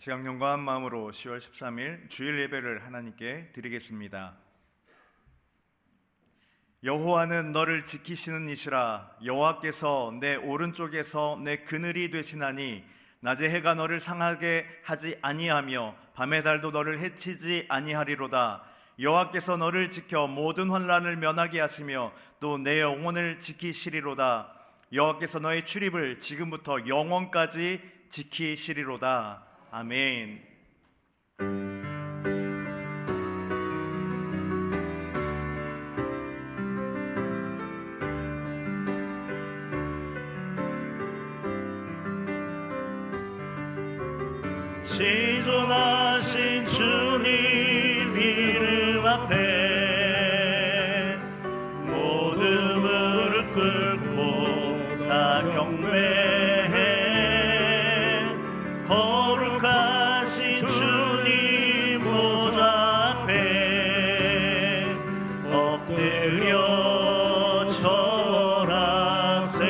시간 경건한 마음으로 10월 13일 주일 예배를 하나님께 드리겠습니다. 여호와는 너를 지키시는 이시라. 여호와께서 내 오른쪽에서 내 그늘이 되시나니 낮에 해가 너를 상하게 하지 아니하며 밤의 달도 너를 해치지 아니하리로다. 여호와께서 너를 지켜 모든 환난을 면하게 하시며 또 내 영혼을 지키시리로다. 여호와께서 너의 출입을 지금부터 영원까지 지키시리로다. 아멘. 지존하신 주님 이름 앞에 모든 무릎 꿇고 다 경배해. 거룩하신 주님 보좌 앞에 엎드려 절하세.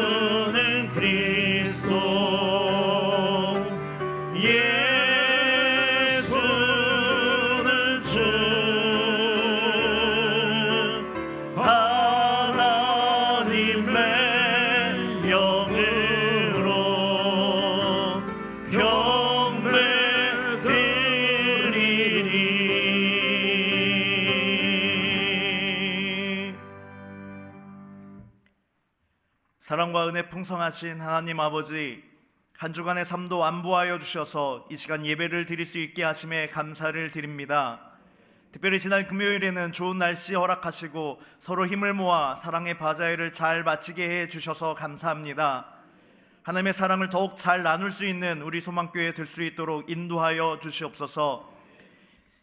예수는 그리스도, 예수는 주, 하나님의 영으로 경배드리니. 사랑과 은혜 풍성하신 하나님 아버지, 한 주간의 삶도 안보하여 주셔서 이 시간 예배를 드릴 수 있게 하심에 감사를 드립니다. 특별히 지난 금요일에는 좋은 날씨 허락하시고 서로 힘을 모아 사랑의 바자회를 잘 마치게 해 주셔서 감사합니다. 하나님의 사랑을 더욱 잘 나눌 수 있는 우리 소망교회 될 수 있도록 인도하여 주시옵소서.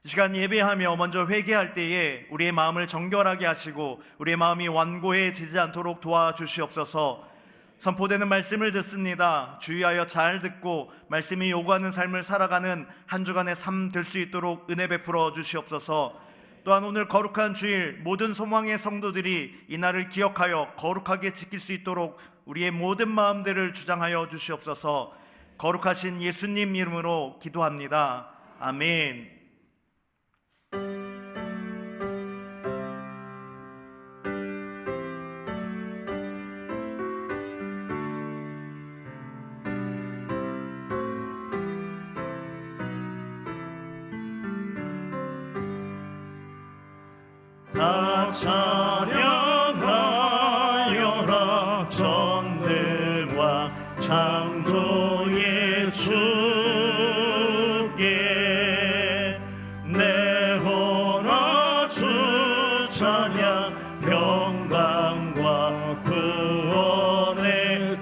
이 시간 예배하며 먼저 회개할 때에 우리의 마음을 정결하게 하시고 우리의 마음이 완고해지지 않도록 도와주시옵소서. 선포되는 말씀을 듣습니다. 주의하여 잘 듣고 말씀이 요구하는 삶을 살아가는 한 주간의 삶 될 수 있도록 은혜 베풀어 주시옵소서. 또한 오늘 거룩한 주일 모든 소망의 성도들이 이 날을 기억하여 거룩하게 지킬 수 있도록 우리의 모든 마음들을 주장하여 주시옵소서. 거룩하신 예수님 이름으로 기도합니다. 아멘. 다 찬양하여라. 전들과 창조의 주께 내 혼아 주 찬양. 평강과 구원의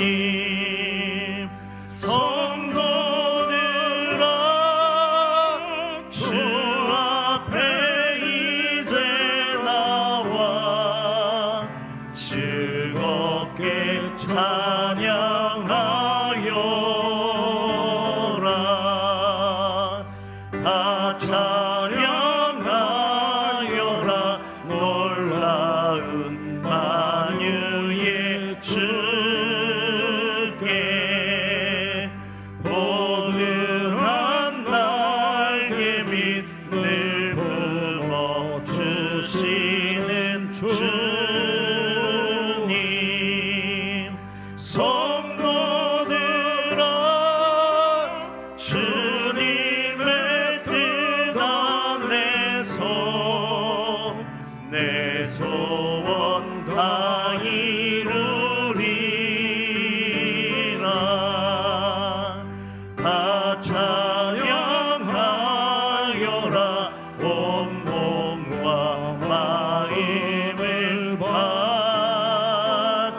주님. 성도들아 주 앞에 이제 나와 즐겁게 찬양하여라. 다 찬양하여라. 놀라운 만유의 주께 보드란 날개 밑 늘 품어주시는 주님. 성도들아 주님의 뜻 안에서 내 소원 다 이루리라. 다 찬양하여라. 온몸과 마음을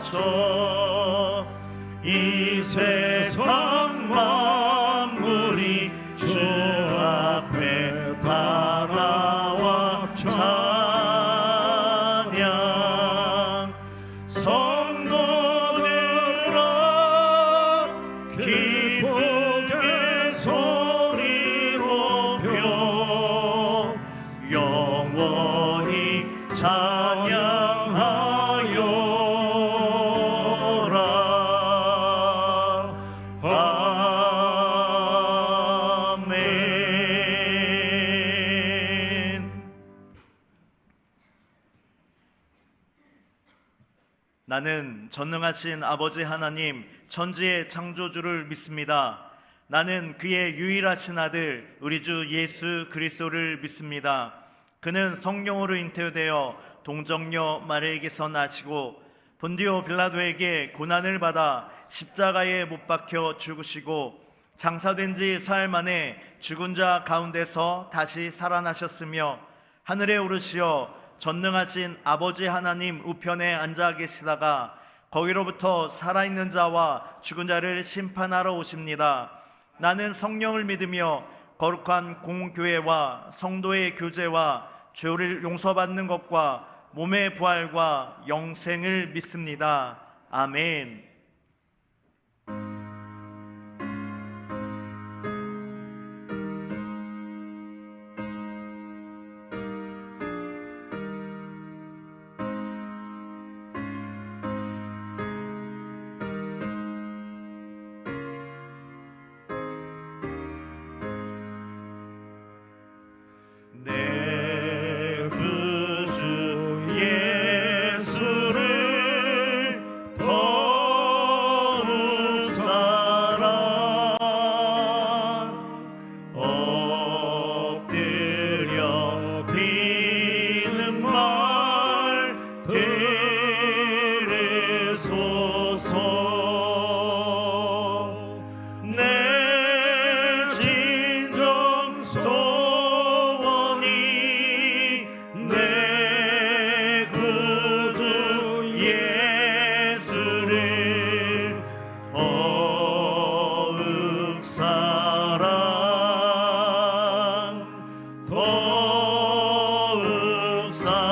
바쳐. 이 세상 만물이 주 앞에 다 나와 찬양. 성도들아 기쁘게 소리 높여 영원히 찬양하여 나는 전능하신 아버지 하나님 천지의 창조주를 믿습니다. 나는 그의 유일하신 아들 우리 주 예수 그리스도를 믿습니다. 그는 성령으로 잉태되어 동정녀 마리아에게서 나시고 본디오 빌라도에게 고난을 받아 십자가에 못 박혀 죽으시고 장사된 지 사흘 만에 죽은 자 가운데서 다시 살아나셨으며 하늘에 오르시어 전능하신 아버지 하나님 우편에 앉아 계시다가 거기로부터 살아있는 자와 죽은 자를 심판하러 오십니다. 나는 성령을 믿으며 거룩한 공교회와 성도의 교제와 죄를 용서받는 것과 몸의 부활과 영생을 믿습니다. 아멘. 내 구주 예수를 더욱 사랑 엎드려 비는 말 들으소서. 내 진정 소원이 내 구주 예수를 더욱 사랑 더욱 사랑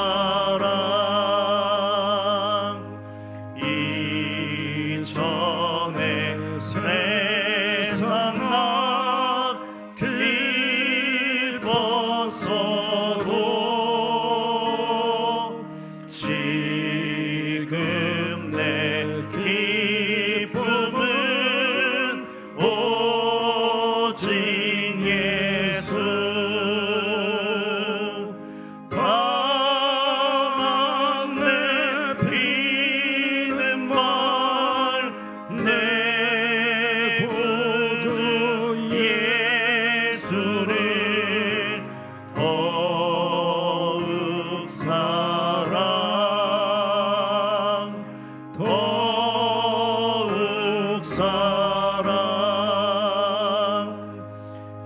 이전에 세상 나 기뻤어도 지금 내 기쁨은 오직 예수. 강한 내 피는 말 내 구주 예수를 더욱 사랑 더욱 사랑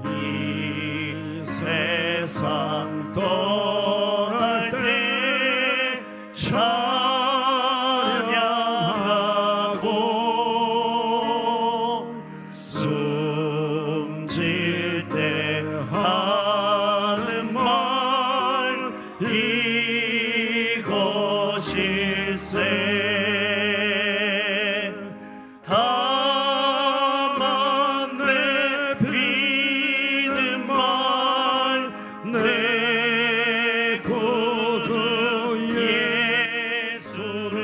이 세상 떠날 때 찬양하고 숨질 때 하는 말 이것일세. 다만 내 피는 말 내 구주 예수를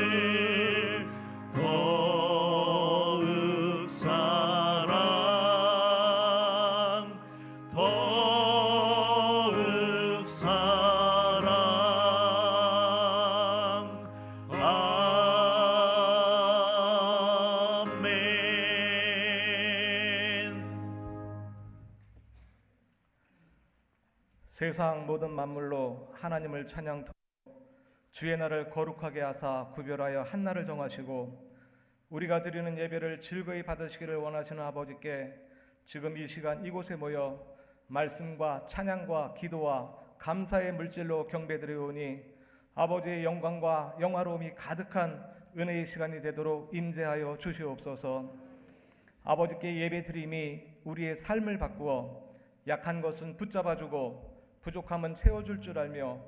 더욱 사랑 더욱 사랑. 아멘. 세상 모든 만물로 하나님을 찬양토록 주의 날을 거룩하게 하사 구별하여 한 날을 정하시고 우리가 드리는 예배를 즐거이 받으시기를 원하시는 아버지께 지금 이 시간 이곳에 모여 말씀과 찬양과 기도와 감사의 물질로 경배드리오니 아버지의 영광과 영화로움이 가득한 은혜의 시간이 되도록 인재하여 주시옵소서. 아버지께 예배드림이 우리의 삶을 바꾸어 약한 것은 붙잡아주고 부족함은 채워줄 줄 알며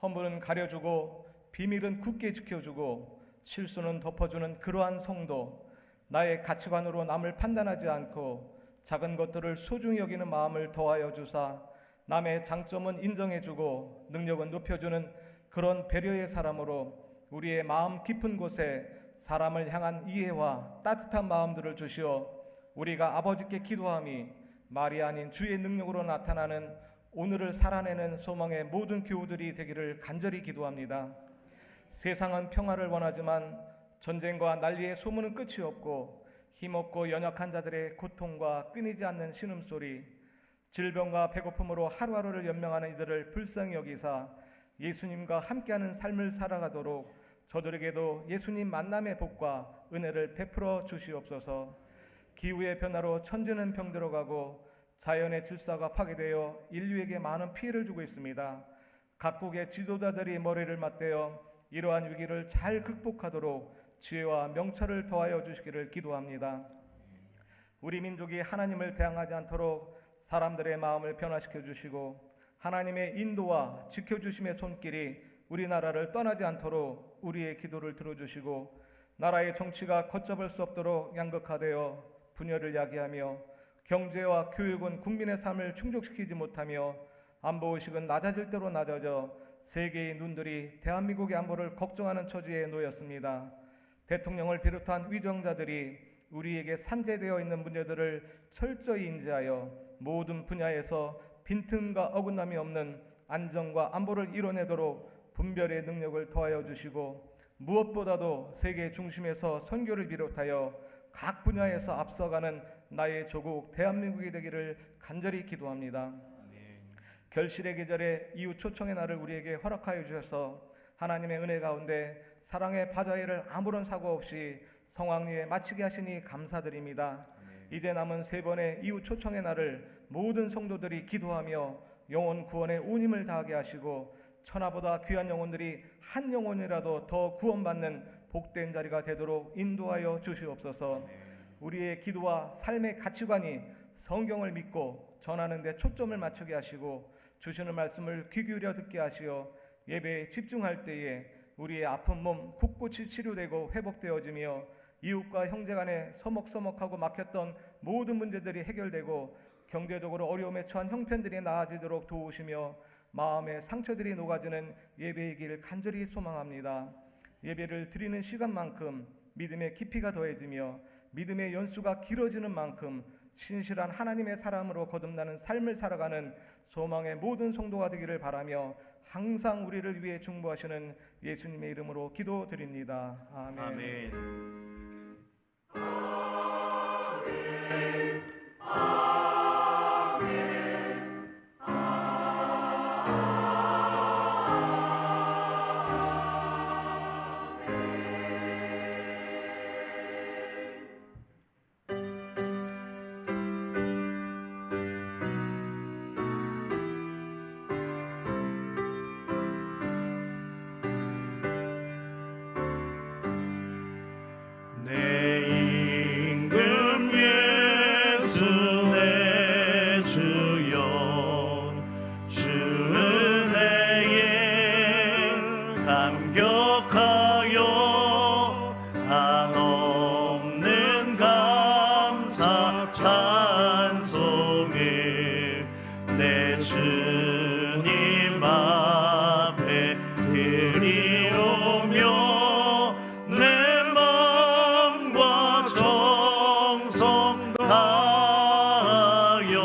허물은 가려주고 비밀은 굳게 지켜주고 실수는 덮어주는 그러한 성도, 나의 가치관으로 남을 판단하지 않고 작은 것들을 소중히 여기는 마음을 더하여 주사 남의 장점은 인정해주고 능력은 높여주는 그런 배려의 사람으로 우리의 마음 깊은 곳에 사람을 향한 이해와 따뜻한 마음들을 주시어 우리가 아버지께 기도함이 말이 아닌 주의 능력으로 나타나는 오늘을 살아내는 소망의 모든 교우들이 되기를 간절히 기도합니다. 세상은 평화를 원하지만 전쟁과 난리의 소문은 끝이 없고 힘없고 연약한 자들의 고통과 끊이지 않는 신음소리, 질병과 배고픔으로 하루하루를 연명하는 이들을 불쌍히 여기사 예수님과 함께하는 삶을 살아가도록 저들에게도 예수님 만남의 복과 은혜를 베풀어 주시옵소서. 기후의 변화로 천지는 병들어가고 자연의 질서가 파괴되어 인류에게 많은 피해를 주고 있습니다. 각국의 지도자들이 머리를 맞대어 이러한 위기를 잘 극복하도록 지혜와 명철을 더하여 주시기를 기도합니다. 우리 민족이 하나님을 대항하지 않도록 사람들의 마음을 변화시켜 주시고 하나님의 인도와 지켜주심의 손길이 우리나라를 떠나지 않도록 우리의 기도를 들어주시고 나라의 정치가 걷잡을 수 없도록 양극화되어 분열을 야기하며 경제와 교육은 국민의 삶을 충족시키지 못하며 안보의식은 낮아질 대로 낮아져 세계의 눈들이 대한민국의 안보를 걱정하는 처지에 놓였습니다. 대통령을 비롯한 위정자들이 우리에게 산재되어 있는 문제들을 철저히 인지하여 모든 분야에서 빈틈과 어긋남이 없는 안정과 안보를 이뤄내도록 분별의 능력을 더하여 주시고 무엇보다도 세계 중심에서 선교를 비롯하여 각 분야에서 앞서가는 나의 조국 대한민국이 되기를 간절히 기도합니다. 결실의 계절에 이웃 초청의 날을 우리에게 허락하여 주셔서 하나님의 은혜 가운데 사랑의 바자회를 아무런 사고 없이 성황리에 마치게 하시니 감사드립니다. 이제 남은 3번의 이웃 초청의 날을 모든 성도들이 기도하며 영혼 구원에 온 힘을 다하게 하시고 천하보다 귀한 영혼들이 한 영혼이라도 더 구원받는 복된 자리가 되도록 인도하여 주시옵소서. 우리의 기도와 삶의 가치관이 성경을 믿고 전하는 데 초점을 맞추게 하시고 주시는 말씀을 귀 기울여 듣게 하시어 예배에 집중할 때에 우리의 아픈 몸 곳곳이 치료되고 회복되어지며 이웃과 형제 간에 서먹서먹하고 막혔던 모든 문제들이 해결되고 경제적으로 어려움에 처한 형편들이 나아지도록 도우시며 마음의 상처들이 녹아지는 예배이길 간절히 소망합니다. 예배를 드리는 시간만큼 믿음의 깊이가 더해지며 믿음의 연수가 길어지는 만큼 신실한 하나님의 사람으로 거듭나는 삶을 살아가는 소망의 모든 성도가 되기를 바라며 항상 우리를 위해 중보하시는 예수님의 이름으로 기도드립니다. 아멘. 아멘. 내 임금 예수 내 주여 주 은혜에 감격하여 한없는 감사 찬송을 내 주님 앞에 드리오며 내 마음과 정성 다하여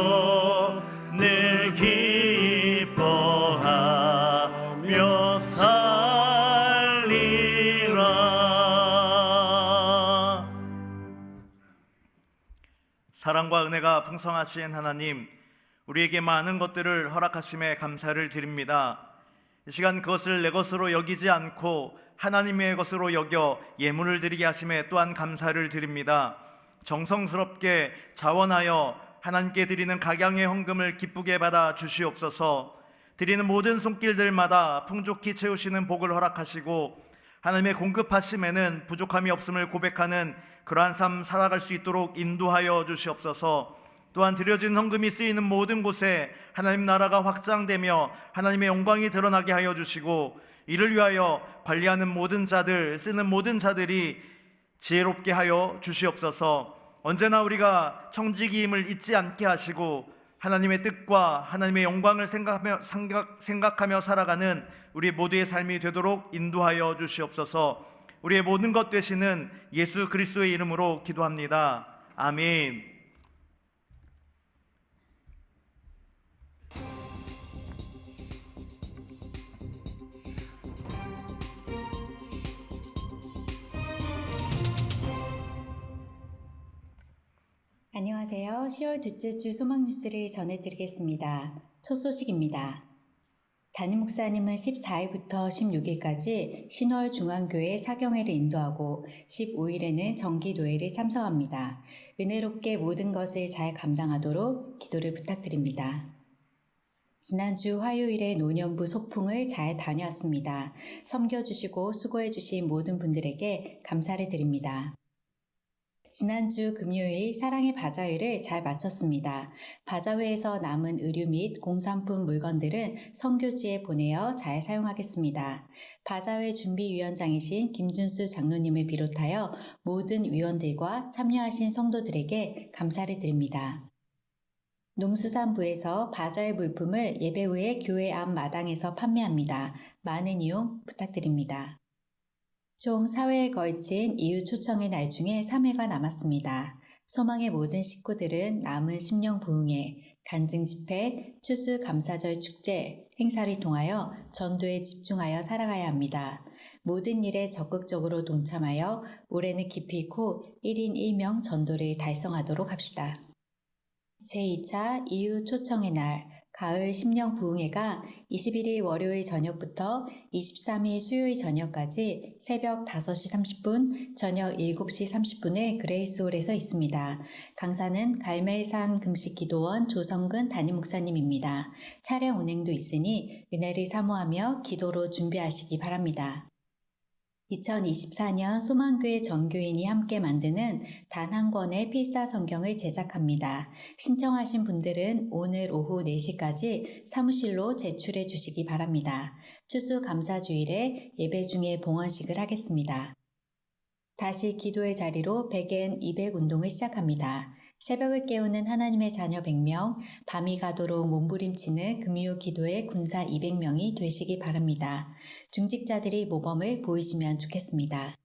늘 기뻐하며 살리라. 사랑과 은혜가 풍성하신 하나님, 우리에게 많은 것들을 허락하심에 감사를 드립니다. 이 시간 그것을 내 것으로 여기지 않고 하나님의 것으로 여겨 예물을 드리게 하심에 또한 감사를 드립니다. 정성스럽게 자원하여 하나님께 드리는 각양의 헌금을 기쁘게 받아 주시옵소서. 드리는 모든 손길들마다 풍족히 채우시는 복을 허락하시고 하나님의 공급하심에는 부족함이 없음을 고백하는 그러한 삶 살아갈 수 있도록 인도하여 주시옵소서. 또한 드려진 헌금이 쓰이는 모든 곳에 하나님 나라가 확장되며 하나님의 영광이 드러나게 하여 주시고 이를 위하여 관리하는 모든 자들, 쓰는 모든 자들이 지혜롭게 하여 주시옵소서. 언제나 우리가 청지기임을 잊지 않게 하시고 하나님의 뜻과 하나님의 영광을 생각하며 살아가는 우리 모두의 삶이 되도록 인도하여 주시옵소서. 우리의 모든 것 되시는 예수 그리스도의 이름으로 기도합니다. 아멘. 안녕하세요. 10월 둘째 주 소망 뉴스를 전해드리겠습니다. 첫 소식입니다. 담임 목사님은 14일부터 16일까지 신월 중앙교회 사경회를 인도하고 15일에는 정기노회를 참석합니다. 은혜롭게 모든 것을 잘 감당하도록 기도를 부탁드립니다. 지난주 화요일에 노년부 소풍을 잘 다녀왔습니다. 섬겨주시고 수고해주신 모든 분들에게 감사를 드립니다. 지난주 금요일 사랑의 바자회를 잘 마쳤습니다. 바자회에서 남은 의류 및 공산품 물건들은 선교지에 보내어 잘 사용하겠습니다. 바자회 준비위원장이신 김준수 장로님을 비롯하여 모든 위원들과 참여하신 성도들에게 감사를 드립니다. 농수산부에서 바자회 물품을 예배 후에 교회 앞 마당에서 판매합니다. 많은 이용 부탁드립니다. 총 4회에 걸친 이웃 초청의 날 중에 3회가 남았습니다. 소망의 모든 식구들은 남은 심령 부흥회, 간증 집회, 추수 감사절 축제, 행사를 통하여 전도에 집중하여 살아가야 합니다. 모든 일에 적극적으로 동참하여 올해는 기필코 1인 1명 전도를 달성하도록 합시다. 제2차 이웃 초청의 날, 가을 심령 부흥회가 21일 월요일 저녁부터 23일 수요일 저녁까지 새벽 5시 30분, 저녁 7시 30분에 그레이스홀에서 있습니다. 강사는 갈멜산 금식기도원 조성근 담임 목사님입니다. 차량 운행도 있으니 은혜를 사모하며 기도로 준비하시기 바랍니다. 2024년 소망교회 전교인이 함께 만드는 단 한 권의 필사 성경을 제작합니다. 신청하신 분들은 오늘 오후 4시까지 사무실로 제출해 주시기 바랍니다. 추수 감사주일에 예배 중에 봉헌식을 하겠습니다. 다시 기도의 자리로 100엔 200 운동을 시작합니다. 새벽을 깨우는 하나님의 자녀 100명, 밤이 가도록 몸부림치는 금요 기도의 군사 200명이 되시기 바랍니다. 중직자들이 모범을 보이시면 좋겠습니다.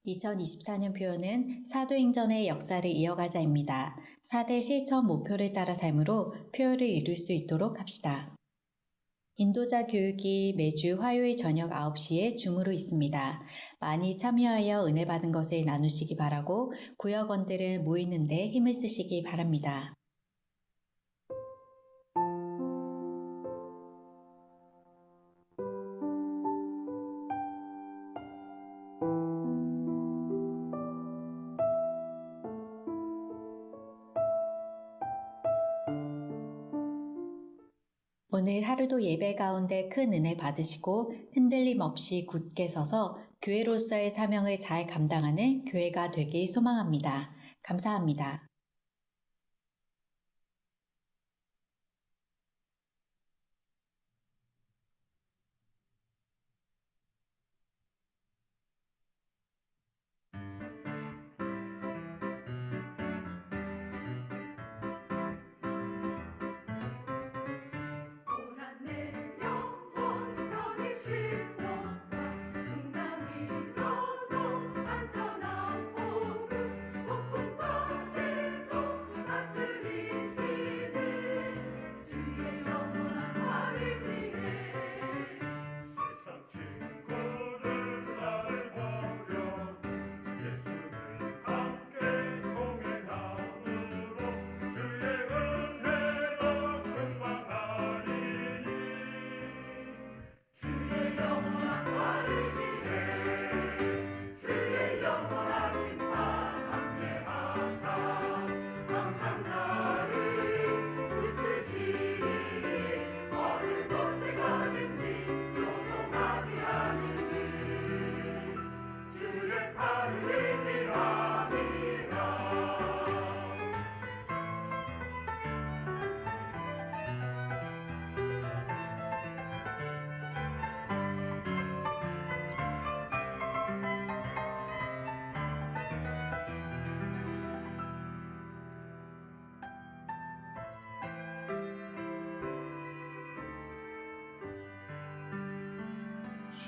(2024년) 표어는 사도행전의 역사를 이어가자입니다. 4대 실천 목표를 따라 삶으로 표어를 이룰 수 있도록 합시다. 인도자 교육이 매주 화요일 저녁 9시에 줌으로 있습니다. 많이 참여하여 은혜 받은 것을 나누시기 바라고 구역원들은 모이는 데 힘을 쓰시기 바랍니다. 오늘 하루도 예배 가운데 큰 은혜 받으시고 흔들림 없이 굳게 서서 교회로서의 사명을 잘 감당하는 교회가 되길 소망합니다. 감사합니다.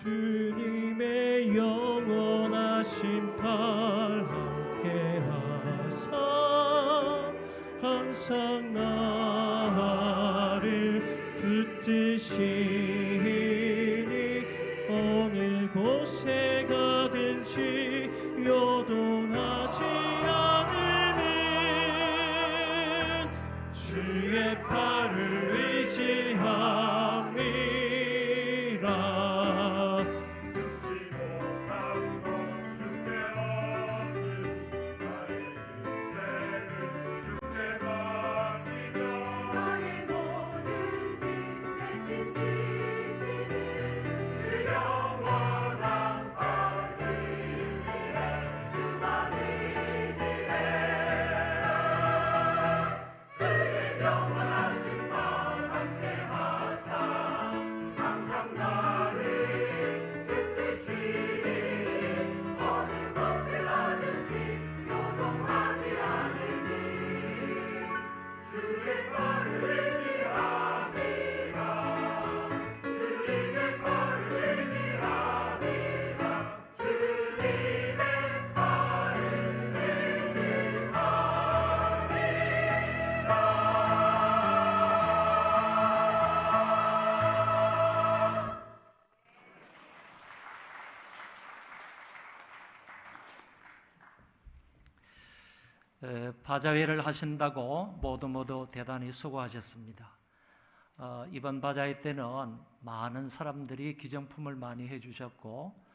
주님의 영원하신 팔 함께 하사 항상 나를 붙드시니 어느 곳에 가든지 요동하지 않으는 주의 팔을 의지함이라. 바자회를 하신다고 모두 대단히 수고하셨습니다. 이번 바자회 때는 많은 사람들이 기정품을 많이 해주셨고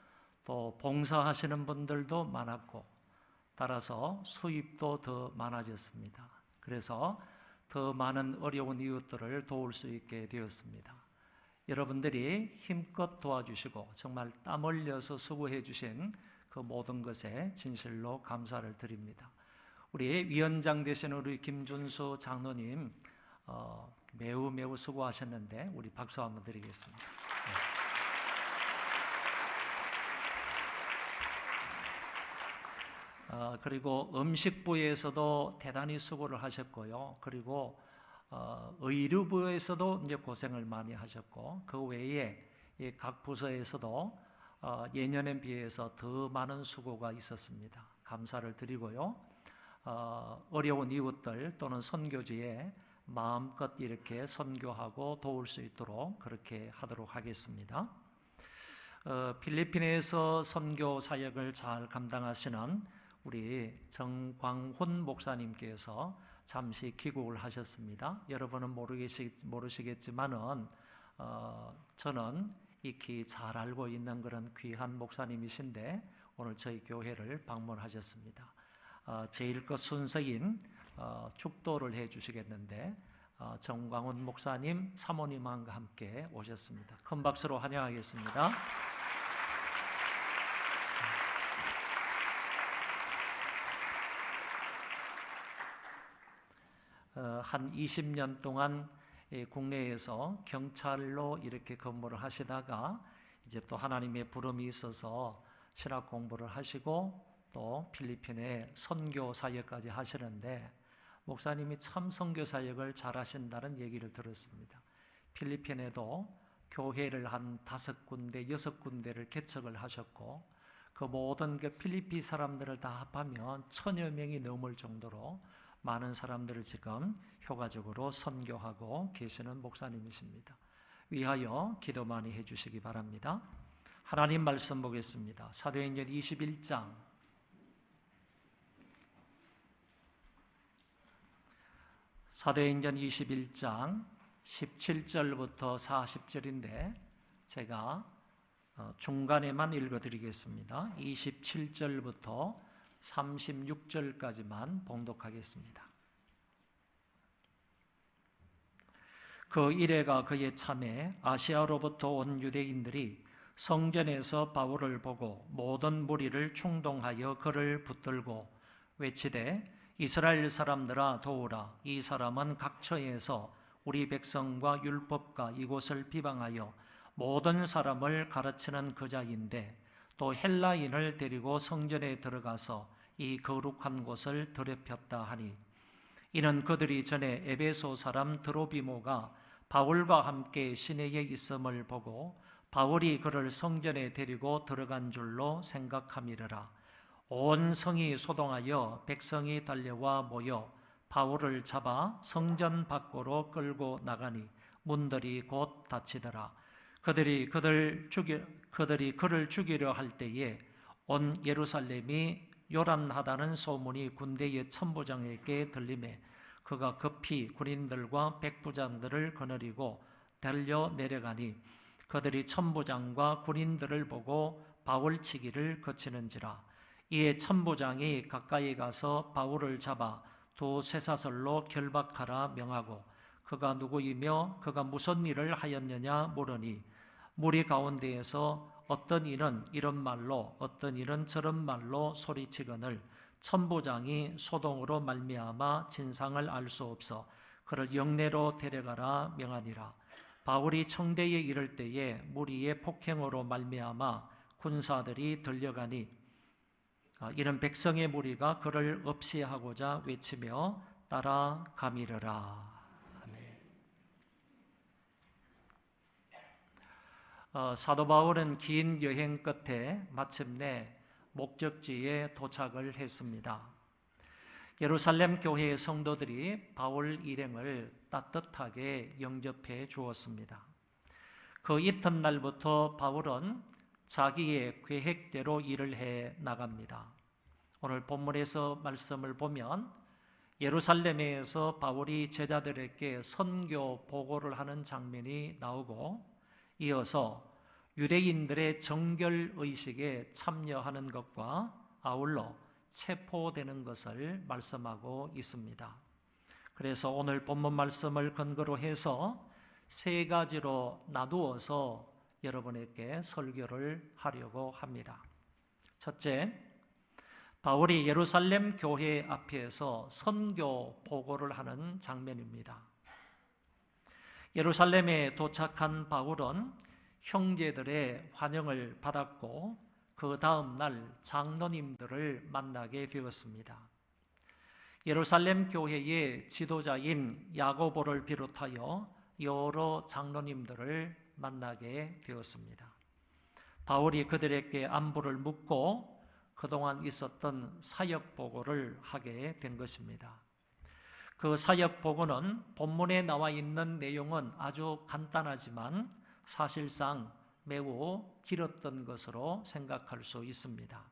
또 봉사하시는 분들도 많았고 따라서 수입도 더 많아졌습니다. 그래서 더 많은 어려운 이웃들을 도울 수 있게 되었습니다. 여러분들이 힘껏 도와주시고 정말 땀 흘려서 수고해 주신 그 모든 것에 진실로 감사를 드립니다. 우리 위원장 되신 우리 김준수 장로님 매우 수고하셨는데 우리 박수 한번 드리겠습니다. 그리고 음식부에서도 대단히 수고를 하셨고요. 그리고 의류부에서도 이제 고생을 많이 하셨고 그 외에 각 부서에서도 예년에 비해서 더 많은 수고가 있었습니다. 감사를 드리고요. 어려운 이웃들 또는 선교지에 마음껏 이렇게 선교하고 도울 수 있도록 그렇게 하도록 하겠습니다. 필리핀에서 선교 사역을 잘 감당하시는 우리 정광훈 목사님께서 잠시 귀국을 하셨습니다. 여러분은 모르시겠지만은 저는 익히 잘 알고 있는 그런 귀한 목사님이신데 오늘 저희 교회를 방문하셨습니다. 제일껏 순서인 축도를 해주시겠는데 정광훈 목사님 사모님과 함께 오셨습니다. 큰 박수로 환영하겠습니다. 한 20년 동안 국내에서 경찰로 이렇게 근무를 하시다가 이제 또 하나님의 부름이 있어서 신학 공부를 하시고 또 필리핀에 선교 사역까지 하시는데 목사님이 참 선교 사역을 잘 하신다는 얘기를 들었습니다. 필리핀에도 교회를 한 5군데, 6군데를 개척을 하셨고 그 모든 그 필리핀 사람들을 다 합하면 1000여 명이 넘을 정도로 많은 사람들을 지금 효과적으로 선교하고 계시는 목사님이십니다. 위하여 기도 많이 해주시기 바랍니다. 하나님 말씀 보겠습니다. 사도행전 21장 사도행전 21장 17절부터 40절인데 제가 중간에만 읽어드리겠습니다. 27절부터 36절까지만 봉독하겠습니다. 그 이래가 그의 참에 아시아로부터 온 유대인들이 성전에서 바울을 보고 모든 무리를 충동하여 그를 붙들고 외치되 이스라엘 사람들아 도우라. 이 사람은 각처에서 우리 백성과 율법과 이곳을 비방하여 모든 사람을 가르치는 그자인데 또 헬라인을 데리고 성전에 들어가서 이 거룩한 곳을 더럽혔다 하니 이는 그들이 전에 에베소 사람 드로비모가 바울과 함께 시내에 있음을 보고 바울이 그를 성전에 데리고 들어간 줄로 생각함이르라. 온 성이 소동하여 백성이 달려와 모여 바울을 잡아 성전 밖으로 끌고 나가니 문들이 곧 닫히더라. 그들이 그를 죽이려 할 때에 온 예루살렘이 요란하다는 소문이 군대의 천부장에게 들리매 그가 급히 군인들과 백부장들을 거느리고 달려 내려가니 그들이 천부장과 군인들을 보고 바울치기를 거치는지라. 이에 천부장이 가까이 가서 바울을 잡아 두 쇠사슬로 결박하라 명하고 그가 누구이며 그가 무슨 일을 하였느냐 물으니 무리 가운데에서 어떤 이는 이런 말로 어떤 이는 저런 말로 소리치거늘 천부장이 소동으로 말미암아 진상을 알 수 없어 그를 영내로 데려가라 명하니라. 바울이 청대에 이를 때에 무리의 폭행으로 말미암아 군사들이 들려가니 이는 백성의 무리가 그를 없이하고자 외치며 따라가미르라. 사도 바울은 긴 여행 끝에 마침내 목적지에 도착을 했습니다. 예루살렘 교회의 성도들이 바울 일행을 따뜻하게 영접해 주었습니다. 그 이튿날부터 바울은 자기의 계획대로 일을 해 나갑니다. 오늘 본문에서 말씀을 보면 예루살렘에서 바울이 제자들에게 선교 보고를 하는 장면이 나오고 이어서 유대인들의 정결 의식에 참여하는 것과 아울러 체포되는 것을 말씀하고 있습니다. 그래서 오늘 본문 말씀을 근거로 해서 세 가지로 나누어서 여러분에게 설교를 하려고 합니다. 첫째, 바울이 예루살렘 교회 앞에서 선교 보고를 하는 장면입니다. 예루살렘에 도착한 바울은 형제들의 환영을 받았고 그 다음 날 장로님들을 만나게 되었습니다. 예루살렘 교회의 지도자인 야고보를 비롯하여 여러 장로님들을 만나게 되었습니다. 바울이 그들에게 안부를 묻고 그동안 있었던 사역 보고를 하게 된 것입니다. 그 사역 보고는 본문에 나와 있는 내용은 아주 간단하지만 사실상 매우 길었던 것으로 생각할 수 있습니다.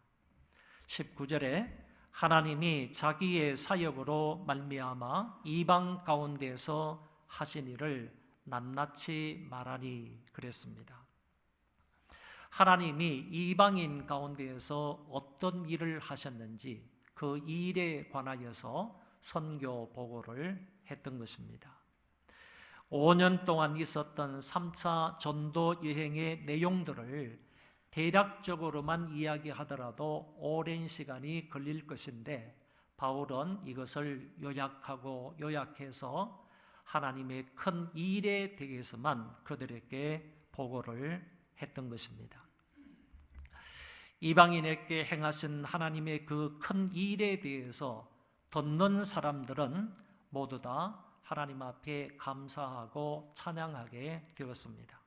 19절에 하나님이 자기의 사역으로 말미암아 이방 가운데서 하신 일을 낱낱이 말하니 그랬습니다. 하나님이 이방인 가운데에서 어떤 일을 하셨는지 그 일에 관하여서 선교 보고를 했던 것입니다. 5년 동안 있었던 3차 전도 여행의 내용들을 대략적으로만 이야기하더라도 오랜 시간이 걸릴 것인데 바울은 이것을 요약해서 하나님의 큰 일에 대해서만 그들에게 보고를 했던 것입니다. 이방인에게 행하신 하나님의 그 큰 일에 대해서 듣는 사람들은 모두 다 하나님 앞에 감사하고 찬양하게 되었습니다.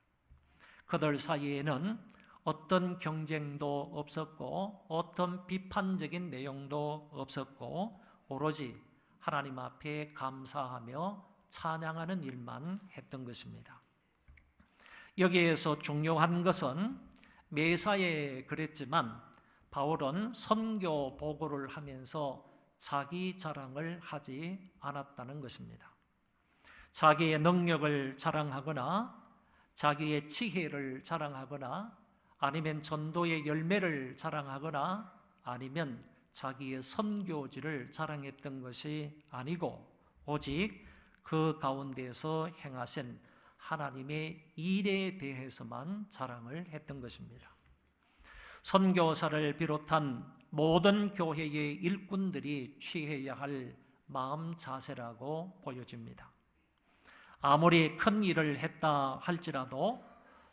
그들 사이에는 어떤 경쟁도 없었고 어떤 비판적인 내용도 없었고 오로지 하나님 앞에 감사하며 찬양하는 일만 했던 것입니다. 여기에서 중요한 것은 매사에 그랬지만 바울은 선교 보고를 하면서 자기 자랑을 하지 않았다는 것입니다. 자기의 능력을 자랑하거나 자기의 지혜를 자랑하거나 아니면 전도의 열매를 자랑하거나 아니면 자기의 선교지를 자랑했던 것이 아니고 오직 그 가운데서 행하신 하나님의 일에 대해서만 자랑을 했던 것입니다. 선교사를 비롯한 모든 교회의 일꾼들이 취해야 할 마음 자세라고 보여집니다. 아무리 큰 일을 했다 할지라도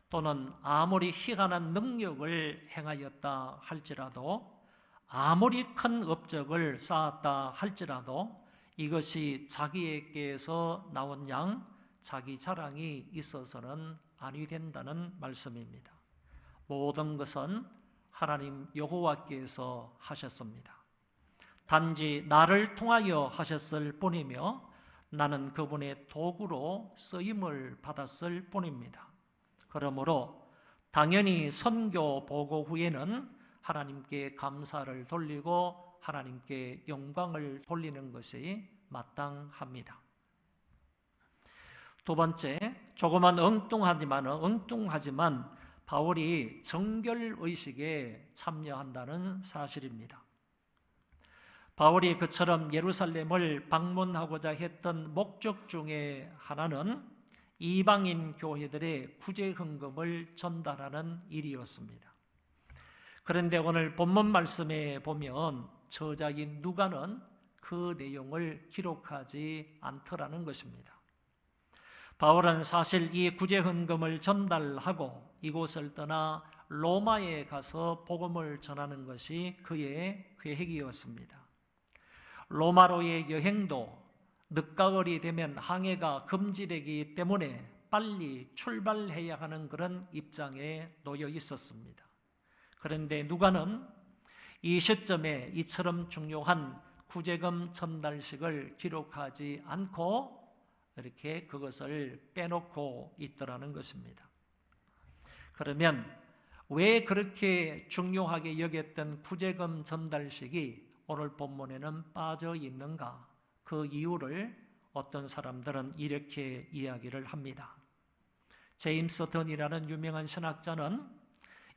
또는 아무리 희한한 능력을 행하였다 할지라도 아무리 큰 업적을 쌓았다 할지라도 이것이 자기에게서 나온 양 자기 자랑이 있어서는 아니 된다는 말씀입니다. 모든 것은 하나님 여호와께서 하셨습니다. 단지 나를 통하여 하셨을 뿐이며 나는 그분의 도구로 쓰임을 받았을 뿐입니다. 그러므로 당연히 선교 보고 후에는 하나님께 감사를 돌리고 하나님께 영광을 돌리는 것이 마땅합니다. 두 번째, 조금은 엉뚱하지만 바울이 정결의식에 참여한다는 사실입니다. 바울이 그처럼 예루살렘을 방문하고자 했던 목적 중에 하나는 이방인 교회들의 구제 헌금을 전달하는 일이었습니다. 그런데 오늘 본문 말씀에 보면 저자인 누가는 그 내용을 기록하지 않더라는 것입니다. 바울은 사실 이 구제 헌금을 전달하고 이곳을 떠나 로마에 가서 복음을 전하는 것이 그의 계획이었습니다. 로마로의 여행도 늦가을이 되면 항해가 금지되기 때문에 빨리 출발해야 하는 그런 입장에 놓여 있었습니다. 그런데 누가는 이 시점에 이처럼 중요한 구제금 전달식을 기록하지 않고 이렇게 그것을 빼놓고 있더라는 것입니다. 그러면 왜 그렇게 중요하게 여겼던 구제금 전달식이 오늘 본문에는 빠져 있는가? 그 이유를 어떤 사람들은 이렇게 이야기를 합니다. 제임스 던이라는 유명한 신학자는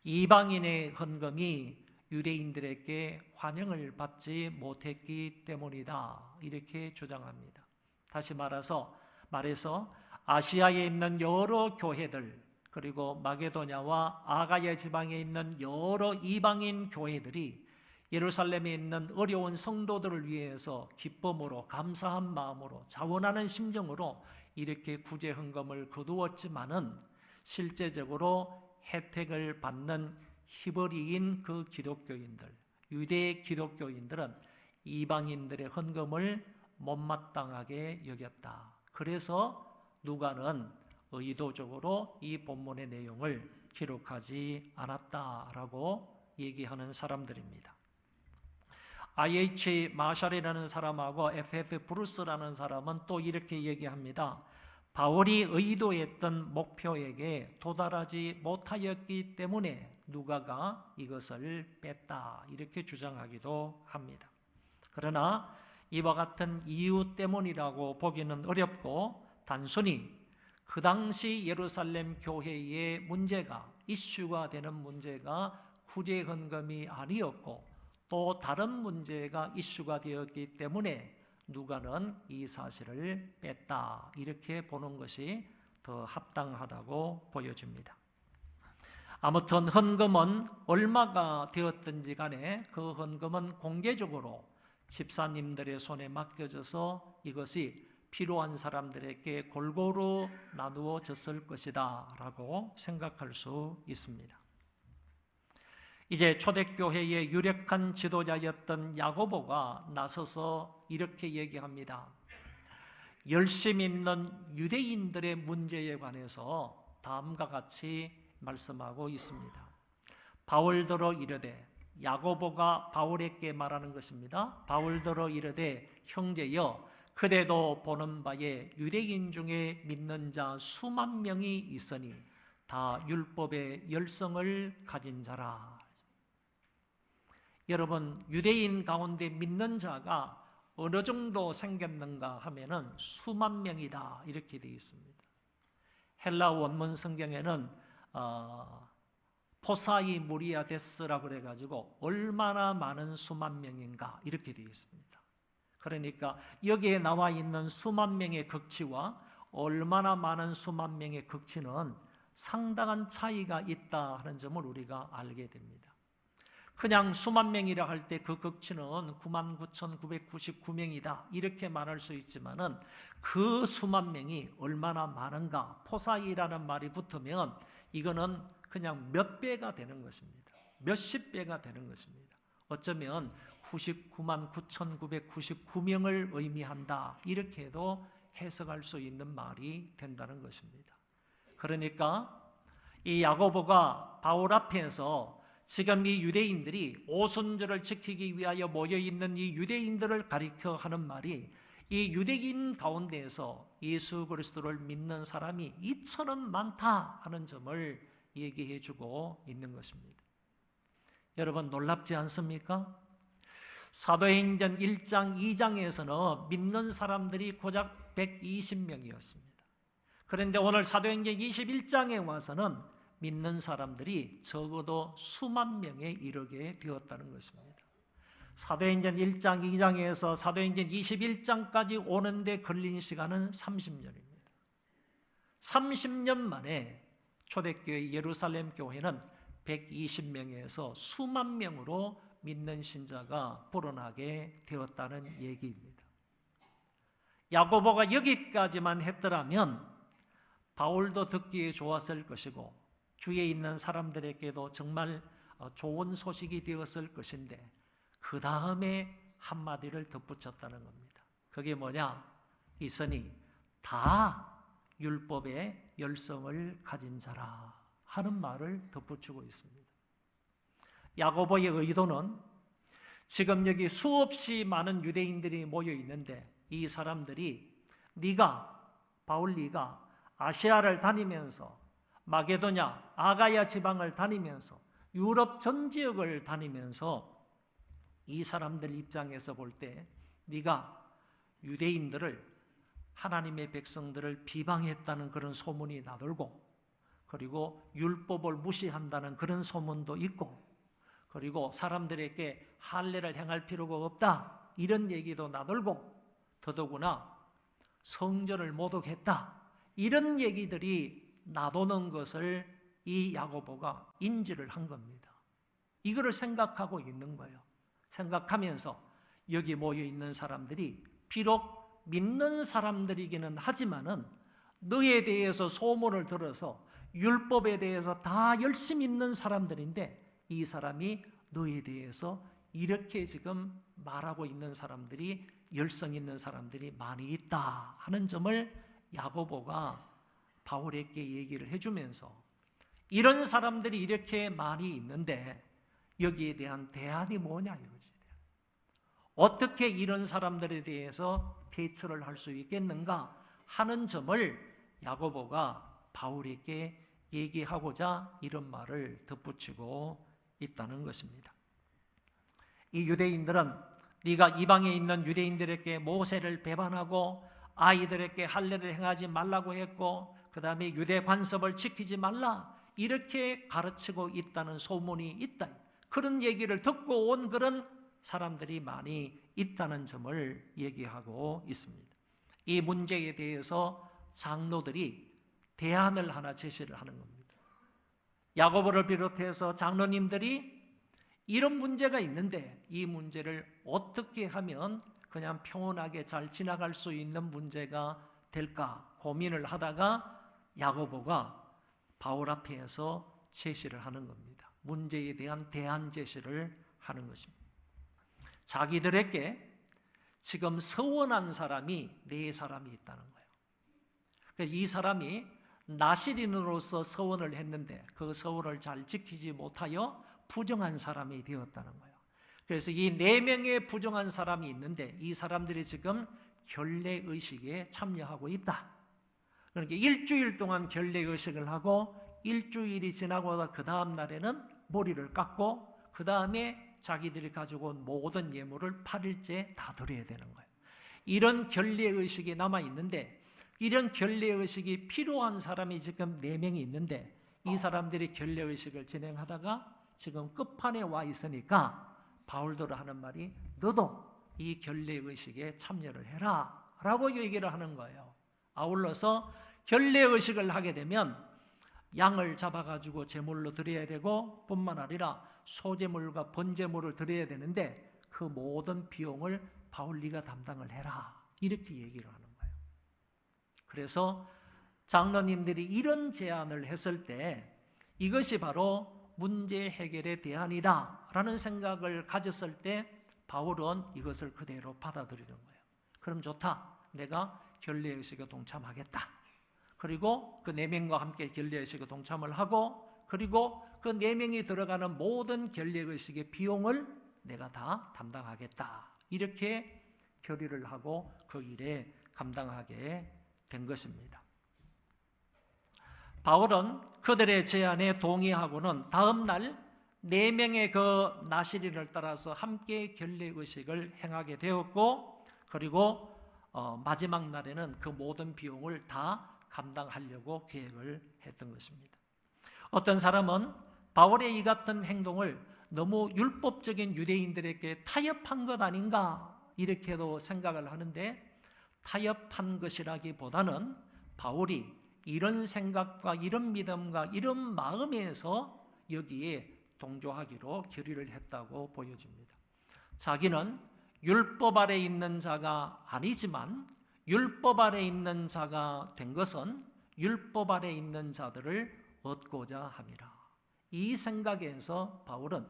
이방인의 헌금이 유대인들에게 환영을 받지 못했기 때문이다, 이렇게 주장합니다. 다시 말해서 아시아에 있는 여러 교회들, 그리고 마게도냐와 아가야 지방에 있는 여러 이방인 교회들이 예루살렘에 있는 어려운 성도들을 위해서 기쁨으로 감사한 마음으로 자원하는 심정으로 이렇게 구제 헌금을 거두었지만은 실제적으로 혜택을 받는 히브리인 그 기독교인들, 유대 기독교인들은 이방인들의 헌금을 못마땅하게 여겼다. 그래서 누가는 의도적으로 이 본문의 내용을 기록하지 않았다라고 얘기하는 사람들입니다. I.H. 마샬이라는 사람하고 F.F. 브루스라는 사람은 또 이렇게 얘기합니다. 바울이 의도했던 목표에게 도달하지 못하였기 때문에 누가가 이것을 뺐다, 이렇게 주장하기도 합니다. 그러나 이와 같은 이유 때문이라고 보기는 어렵고 단순히 그 당시 예루살렘 교회의 문제가, 이슈가 되는 문제가 구제 헌금이 아니었고 또 다른 문제가 이슈가 되었기 때문에 누가는 이 사실을 뺐다, 이렇게 보는 것이 더 합당하다고 보여집니다. 아무튼 헌금은 얼마가 되었든지 간에 그 헌금은 공개적으로 집사님들의 손에 맡겨져서 이것이 필요한 사람들에게 골고루 나누어졌을 것이다 라고 생각할 수 있습니다. 이제 초대교회의 유력한 지도자였던 야고보가 나서서 이렇게 얘기합니다. 열심 있는 유대인들의 문제에 관해서 다음과 같이 말씀하고 있습니다. 바울더러 이르되, 야고보가 바울에게 말하는 것입니다. 바울더러 이르되, 형제여, 그대도 보는 바에 유대인 중에 믿는 자 수만 명이 있으니 다 율법의 열성을 가진 자라. 여러분, 유대인 가운데 믿는 자가 어느 정도 생겼는가 하면은 수만 명이다, 이렇게 되어 있습니다. 헬라 원문 성경에는 포사이 무리아데스라고 그래가지고 얼마나 많은 수만 명인가 이렇게 되어 있습니다. 그러니까 여기에 나와 있는 수만 명의 극치와 얼마나 많은 수만 명의 극치는 상당한 차이가 있다 하는 점을 우리가 알게 됩니다. 그냥 수만 명이라 할 때 그 극치는 99,999명이다 이렇게 말할 수 있지만은 그 수만 명이 얼마나 많은가, 포사이라는 말이 붙으면 이거는 그냥 몇 배가 되는 것입니다. 몇십 배가 되는 것입니다. 어쩌면 999,999명을 의미한다, 이렇게도 해석할 수 있는 말이 된다는 것입니다. 그러니까 이 야고보가 바울 앞에서 지금 이 유대인들이 오순절을 지키기 위하여 모여 있는 이 유대인들을 가리켜 하는 말이 이 유대인 가운데에서 예수 그리스도를 믿는 사람이 이처럼 많다 하는 점을 얘기해 주고 있는 것입니다. 여러분 놀랍지 않습니까? 사도행전 1장 2장에서는 믿는 사람들이 고작 120명이었습니다. 그런데 오늘 사도행전 21장에 와서는 믿는 사람들이 적어도 수만 명에 이르게 되었다는 것입니다. 사도행전 1장 2장에서 사도행전 21장까지 오는데 걸린 시간은 30년입니다. 30년 만에 초대교회 예루살렘 교회는 120명에서 수만 명으로 믿는 신자가 불어나게 되었다는 얘기입니다. 야고보가 여기까지만 했더라면 바울도 듣기에 좋았을 것이고 주위에 있는 사람들에게도 정말 좋은 소식이 되었을 것인데 그 다음에 한마디를 덧붙였다는 겁니다. 그게 뭐냐? 있으니 다 율법의 열성을 가진 자라 하는 말을 덧붙이고 있습니다. 야고보의 의도는 지금 여기 수없이 많은 유대인들이 모여 있는데 이 사람들이 바울 네가 아시아를 다니면서 마게도냐, 아가야 지방을 다니면서 유럽 전 지역을 다니면서 이 사람들 입장에서 볼 때 네가 유대인들을 하나님의 백성들을 비방했다는 그런 소문이 나돌고 그리고 율법을 무시한다는 그런 소문도 있고 그리고 사람들에게 할례를 행할 필요가 없다 이런 얘기도 나돌고 더더구나 성전을 모독했다 이런 얘기들이 나도는 것을 이 야고보가 인지를 한 겁니다. 이거를 생각하고 있는 거예요. 생각하면서 여기 모여 있는 사람들이 비록 믿는 사람들이기는 하지만은 너에 대해서 소문을 들어서 율법에 대해서 다 열심히 있는 사람들인데 이 사람이 너에 대해서 이렇게 지금 말하고 있는 사람들이 열성 있는 사람들이 많이 있다 하는 점을 야고보가 바울에게 얘기를 해주면서 이런 사람들이 이렇게 많이 있는데 여기에 대한 대안이 뭐냐 이거지. 어떻게 이런 사람들에 대해서 대처를 할 수 있겠는가 하는 점을 야고보가 바울에게 얘기하고자 이런 말을 덧붙이고 있다는 것입니다. 이 유대인들은 네가 이방에 있는 유대인들에게 모세를 배반하고 아이들에게 할례를 행하지 말라고 했고 그 다음에 유대 관습을 지키지 말라 이렇게 가르치고 있다는 소문이 있다. 그런 얘기를 듣고 온 그런 사람들이 많이 있다는 점을 얘기하고 있습니다. 이 문제에 대해서 장로들이 대안을 하나 제시를 하는 겁니다. 야고보를 비롯해서 장로님들이 이런 문제가 있는데 이 문제를 어떻게 하면 그냥 평온하게 잘 지나갈 수 있는 문제가 될까 고민을 하다가 야고보가 바울 앞에서 제시를 하는 겁니다. 문제에 대한 대안 제시를 하는 것입니다. 자기들에게 지금 서원한 사람이 네 사람이 있다는 거예요. 이 사람이 나시린으로서 서원을 했는데 그 서원을 잘 지키지 못하여 부정한 사람이 되었다는 거예요. 그래서 이 네 명의 부정한 사람이 있는데 이 사람들이 지금 결례의식에 참여하고 있다. 그러니까 일주일 동안 결례의식을 하고 일주일이 지나고 그 다음 날에는 머리를 깎고 그 다음에 자기들이 가지고 온 모든 예물을 8일째 다 드려야 되는 거예요. 이런 결례의식이 남아있는데 이런 결례의식이 필요한 사람이 지금 4명이 있는데 이 사람들이 결례의식을 진행하다가 지금 끝판에 와 있으니까 바울도로 하는 말이 너도 이 결례의식에 참여를 해라 라고 얘기를 하는 거예요. 아울러서 결례의식을 하게 되면 양을 잡아가지고 제물로 드려야 되고 뿐만 아니라 소제물과 번제물을 드려야 되는데 그 모든 비용을 바울 네가 담당을 해라 이렇게 얘기를 하는 거예요. 그래서 장로님들이 이런 제안을 했을 때 이것이 바로 문제 해결의 대안이다 라는 생각을 가졌을 때 바울은 이것을 그대로 받아들이는 거예요. 그럼 좋다. 내가 결례의식에 동참하겠다. 그리고 그 4명과 함께 결례의식에 동참을 하고 그리고 그 4명이 들어가는 모든 결례의식의 비용을 내가 다 담당하겠다. 이렇게 결의를 하고 그 일에 감당하게 된 것입니다. 바울은 그들의 제안에 동의하고는 다음 날 4명의 그 나시린을 따라서 함께 결례의식을 행하게 되었고, 그리고 마지막 날에는 그 모든 비용을 다 감당하려고 계획을 했던 것입니다. 어떤 사람은 바울의 이 같은 행동을 너무 율법적인 유대인들에게 타협한 것 아닌가 이렇게도 생각을 하는데, 타협한 것이라기보다는 바울이 이런 생각과 이런 믿음과 이런 마음에서 여기에 동조하기로 결의를 했다고 보여집니다. 자기는 율법 아래 있는 자가 아니지만 율법 아래 있는 자가 된 것은 율법 아래 있는 자들을 얻고자 함이라. 이 생각에서 바울은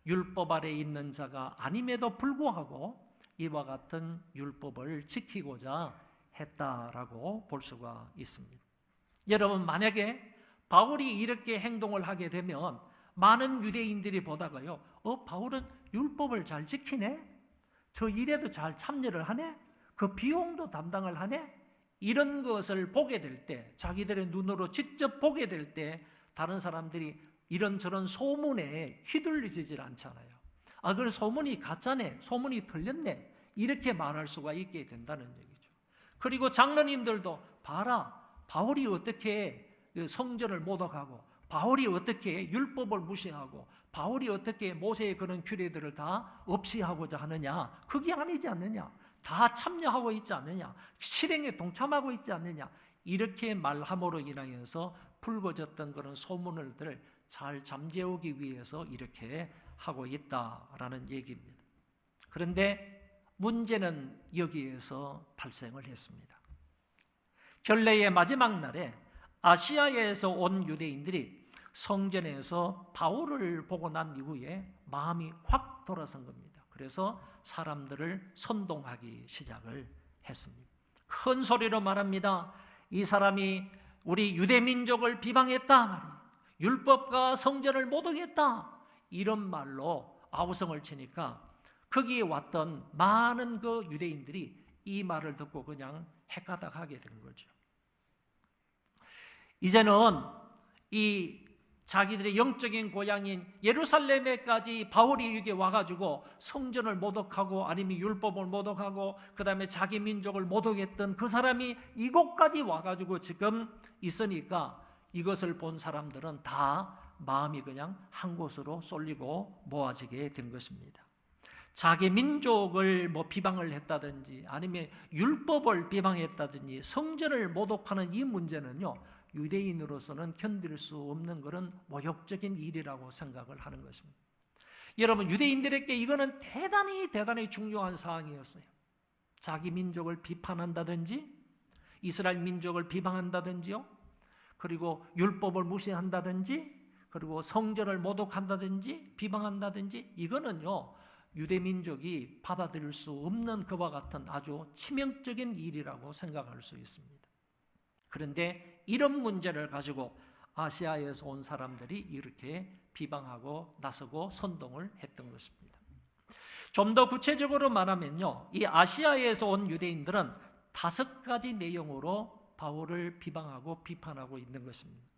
율법 아래 있는 자가 아님에도 불구하고 이와 같은 율법을 지키고자 했다라고 볼 수가 있습니다. 여러분, 만약에 바울이 이렇게 행동을 하게 되면 많은 유대인들이 보다가요, 바울은 율법을 잘 지키네? 저 일에도 잘 참여를 하네? 그 비용도 담당을 하네? 이런 것을 보게 될 때, 자기들의 눈으로 직접 보게 될 때 다른 사람들이 이런저런 소문에 휘둘리질 않잖아요. 그래 소문이 가짜네, 소문이 틀렸네, 이렇게 말할 수가 있게 된다는 얘기죠. 그리고 장로님들도 봐라, 바울이 어떻게 성전을 모독하고, 바울이 어떻게 율법을 무시하고, 바울이 어떻게 모세의 그런 규례들을 다 없이 하고자 하느냐, 그게 아니지 않느냐, 다 참여하고 있지 않느냐, 실행에 동참하고 있지 않느냐, 이렇게 말함으로 인하여서 불거졌던 그런 소문들을 잘 잠재우기 위해서 이렇게 하고 있다라는 얘기입니다. 그런데 문제는 여기에서 발생을 했습니다. 결례의 마지막 날에 아시아에서 온 유대인들이 성전에서 바울을 보고 난 이후에 마음이 확 돌아선 겁니다. 그래서 사람들을 선동하기 시작을 했습니다. 큰 소리로 말합니다. 이 사람이 우리 유대민족을 비방했다 말이에요. 율법과 성전을 모독했다. 이런 말로 아우성을 치니까 거기에 왔던 많은 그 유대인들이 이 말을 듣고 그냥 헷가닥하게 된 거죠. 이제는 이 자기들의 영적인 고향인 예루살렘에까지 바울이 여기 와가지고 성전을 모독하고 아니면 율법을 모독하고 그 다음에 자기 민족을 모독했던 그 사람이 이곳까지 와가지고 지금 있으니까 이것을 본 사람들은 다 마음이 그냥 한 곳으로 쏠리고 모아지게 된 것입니다. 자기 민족을 비방을 했다든지 아니면 율법을 비방했다든지 성전을 모독하는 이 문제는요, 유대인으로서는 견딜 수 없는 그런 모욕적인 일이라고 생각을 하는 것입니다. 여러분, 유대인들에게 이거는 대단히 중요한 사항이었어요. 자기 민족을 비판한다든지 이스라엘 민족을 비방한다든지요, 그리고 율법을 무시한다든지 그리고 성전을 모독한다든지 비방한다든지, 이거는요 유대민족이 받아들일 수 없는 그와 같은 아주 치명적인 일이라고 생각할 수 있습니다. 그런데 이런 문제를 가지고 아시아에서 온 사람들이 이렇게 비방하고 나서고 선동을 했던 것입니다. 좀 더 구체적으로 말하면요, 이 아시아에서 온 유대인들은 5가지 내용으로 바울을 비방하고 비판하고 있는 것입니다.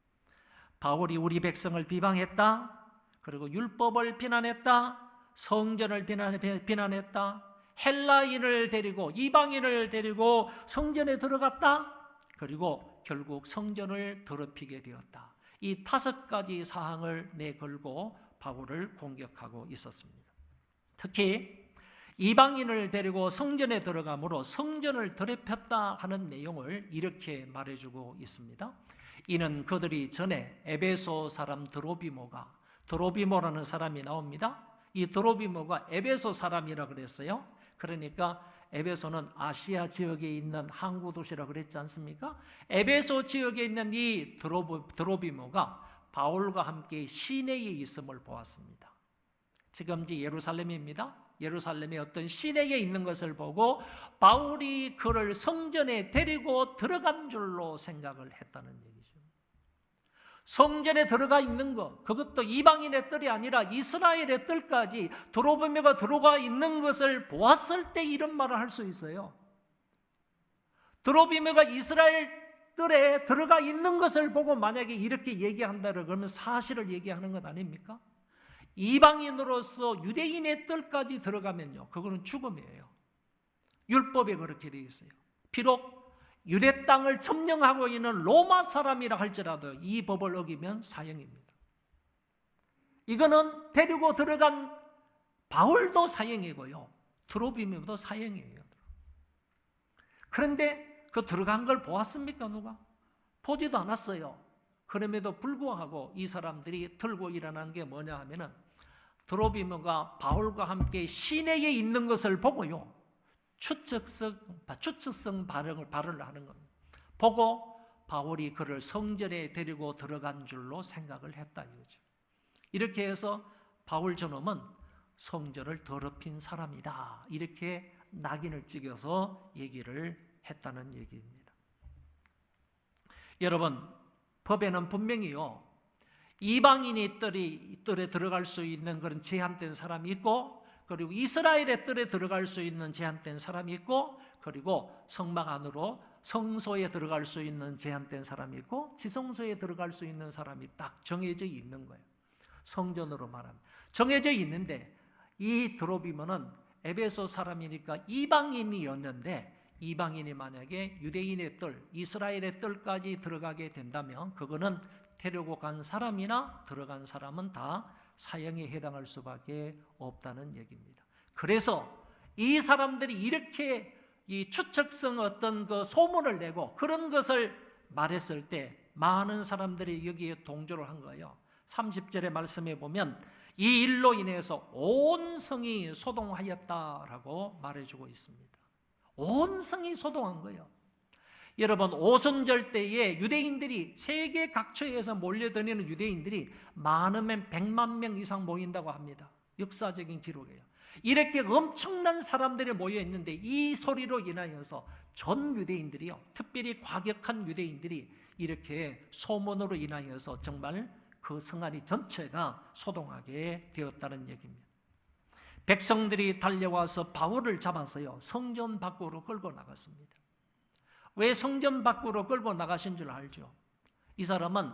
바울이 우리 백성을 비방했다, 그리고 율법을 비난했다, 성전을 비난했다, 헬라인을 데리고 이방인을 데리고 성전에 들어갔다, 그리고 결국 성전을 더럽히게 되었다. 이 5가지 사항을 내걸고 바울을 공격하고 있었습니다. 특히 이방인을 데리고 성전에 들어가므로 성전을 더럽혔다 하는 내용을 이렇게 말해주고 있습니다. 이는 그들이 전에 에베소 사람 드로비모라는 사람이 나옵니다. 이 드로비모가 에베소 사람이라 그랬어요. 그러니까 에베소는 아시아 지역에 있는 항구 도시라 그랬지 않습니까? 에베소 지역에 있는 이 드로비모가 바울과 함께 시내에 있음을 보았습니다. 지금 예루살렘입니다. 예루살렘의 어떤 시내에 있는 것을 보고 바울이 그를 성전에 데리고 들어간 줄로 생각을 했다는 얘기죠. 성전에 들어가 있는 것, 그것도 이방인의 뜰이 아니라 이스라엘의 뜰까지 도로비묘가 들어가 있는 것을 보았을 때 이런 말을 할 수 있어요. 도로비묘가 이스라엘 뜰에 들어가 있는 것을 보고 만약에 이렇게 얘기한다 그러면 사실을 얘기하는 것 아닙니까? 이방인으로서 유대인의 뜰까지 들어가면요, 그거는 죽음이에요. 율법에 그렇게 되어 있어요. 비록 유대 땅을 점령하고 있는 로마 사람이라 할지라도 이 법을 어기면 사형입니다. 이거는 데리고 들어간 바울도 사형이고요, 드로비묘도 사형이에요. 그런데 그 들어간 걸 보았습니까? 누가? 보지도 않았어요. 그럼에도 불구하고 이 사람들이 들고 일어난 게 뭐냐 하면은 드로비묘가 바울과 함께 시내에 있는 것을 보고요, 추측성 발언을 하는 겁니다. 보고 바울이 그를 성전에 데리고 들어간 줄로 생각을 했다 이거죠. 이렇게 해서 바울 저놈은 성전을 더럽힌 사람이다, 이렇게 낙인을 찍어서 얘기를 했다는 얘기입니다. 여러분, 법에는 분명히요, 이방인이 뜰에 들어갈 수 있는 그런 제한된 사람이 있고, 그리고 이스라엘의 뜰에 들어갈 수 있는 제한된 사람이 있고, 그리고 성막 안으로 성소에 들어갈 수 있는 제한된 사람이 있고, 지성소에 들어갈 수 있는 사람이 딱 정해져 있는 거예요. 성전으로 말하면 정해져 있는데, 이 드로비모는 에베소 사람이니까 이방인이었는데, 이방인이 만약에 유대인의 뜰, 이스라엘의 뜰까지 들어가게 된다면 그거는 데리고 간 사람이나 들어간 사람은 다 사형에 해당할 수밖에 없다는 얘기입니다. 그래서 이 사람들이 이렇게 이 추측성 어떤 그 소문을 내고 그런 것을 말했을 때 많은 사람들이 여기에 동조를 한 거예요. 30절의 말씀에 보면 이 일로 인해서 온 성이 소동하였다라고 말해주고 있습니다. 온 성이 소동한 거예요. 여러분, 오순절 때에 유대인들이 세계 각처에서 몰려다니는 유대인들이 많으면 100만 명 이상 모인다고 합니다. 역사적인 기록이에요. 이렇게 엄청난 사람들이 모여 있는데 이 소리로 인하여서 전 유대인들이요, 특별히 과격한 유대인들이 이렇게 소문으로 인하여서 정말 그 성안이 전체가 소동하게 되었다는 얘기입니다. 백성들이 달려와서 바울을 잡아서요, 성전 밖으로 끌고 나갔습니다. 왜 성전 밖으로 끌고 나가신 줄 알죠? 이 사람은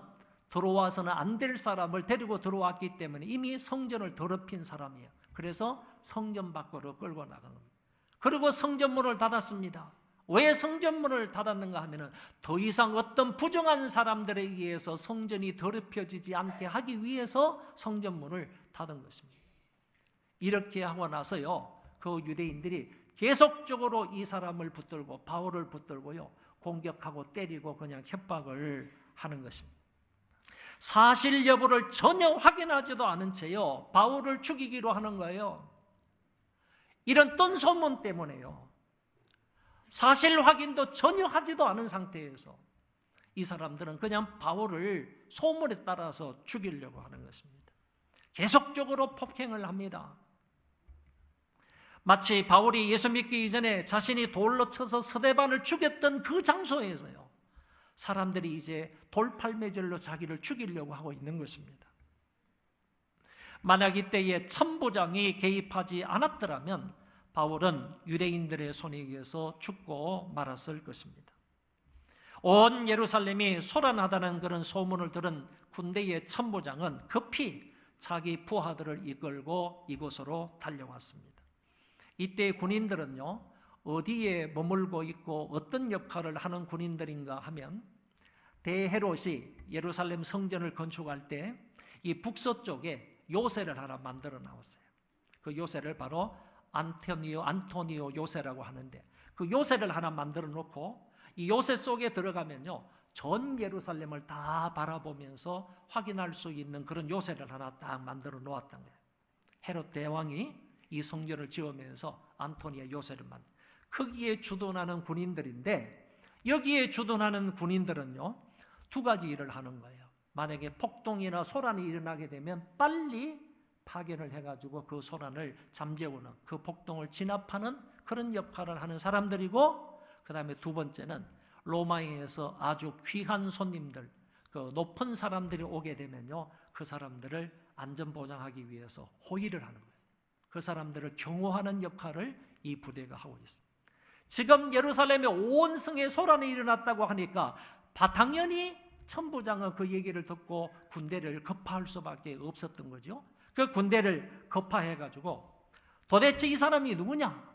들어와서는 안 될 사람을 데리고 들어왔기 때문에 이미 성전을 더럽힌 사람이에요. 그래서 성전 밖으로 끌고 나간 겁니다. 그리고 성전문을 닫았습니다. 왜 성전문을 닫았는가 하면은 더 이상 어떤 부정한 사람들에 의해서 성전이 더럽혀지지 않게 하기 위해서 성전문을 닫은 것입니다. 이렇게 하고 나서요, 그 유대인들이 계속적으로 이 사람을 붙들고 바울을 붙들고요, 공격하고 때리고 그냥 협박을 하는 것입니다. 사실 여부를 전혀 확인하지도 않은 채요, 바울을 죽이기로 하는 거예요. 이런 뜬소문 때문에요. 사실 확인도 전혀 하지도 않은 상태에서 이 사람들은 그냥 바울을 소문에 따라서 죽이려고 하는 것입니다. 계속적으로 폭행을 합니다. 마치 바울이 예수 믿기 이전에 자신이 돌로 쳐서 스데반을 죽였던 그 장소에서요, 사람들이 이제 돌팔매질로 자기를 죽이려고 하고 있는 것입니다. 만약 이때에 천부장이 개입하지 않았더라면 바울은 유대인들의 손에 의해서 죽고 말았을 것입니다. 온 예루살렘이 소란하다는 그런 소문을 들은 군대의 천부장은 급히 자기 부하들을 이끌고 이곳으로 달려왔습니다. 이때 군인들은요, 어디에 머물고 있고 어떤 역할을 하는 군인들인가 하면, 대헤롯이 예루살렘 성전을 건축할 때 이 북서쪽에 요새를 하나 만들어 나왔어요. 그 요새를 바로 안토니오 요새라고 하는데, 그 요새를 하나 만들어 놓고 이 요새 속에 들어가면요, 전 예루살렘을 다 바라보면서 확인할 수 있는 그런 요새를 하나 딱 만들어 놓았던 거예요. 헤롯 대왕이 이 성전을 지으면서 안토니오 요새를 거기에 주둔하는 군인들인데, 여기에 주둔하는 군인들은요, 두 가지 일을 하는 거예요. 만약에 폭동이나 소란이 일어나게 되면 빨리 파견을 해가지고 그 소란을 잠재우는, 그 폭동을 진압하는 그런 역할을 하는 사람들이고, 그 다음에 두 번째는 로마에서 아주 귀한 손님들, 그 높은 사람들이 오게 되면요, 그 사람들을 안전 보장하기 위해서 호위를 하는 거예요. 그 사람들을 경호하는 역할을 이 부대가 하고 있습니다. 지금 예루살렘에 온 성에 소란이 일어났다고 하니까 당연히 천부장은 그 얘기를 듣고 군대를 급파할 수밖에 없었던 거죠. 그 군대를 급파해가지고 도대체 이 사람이 누구냐?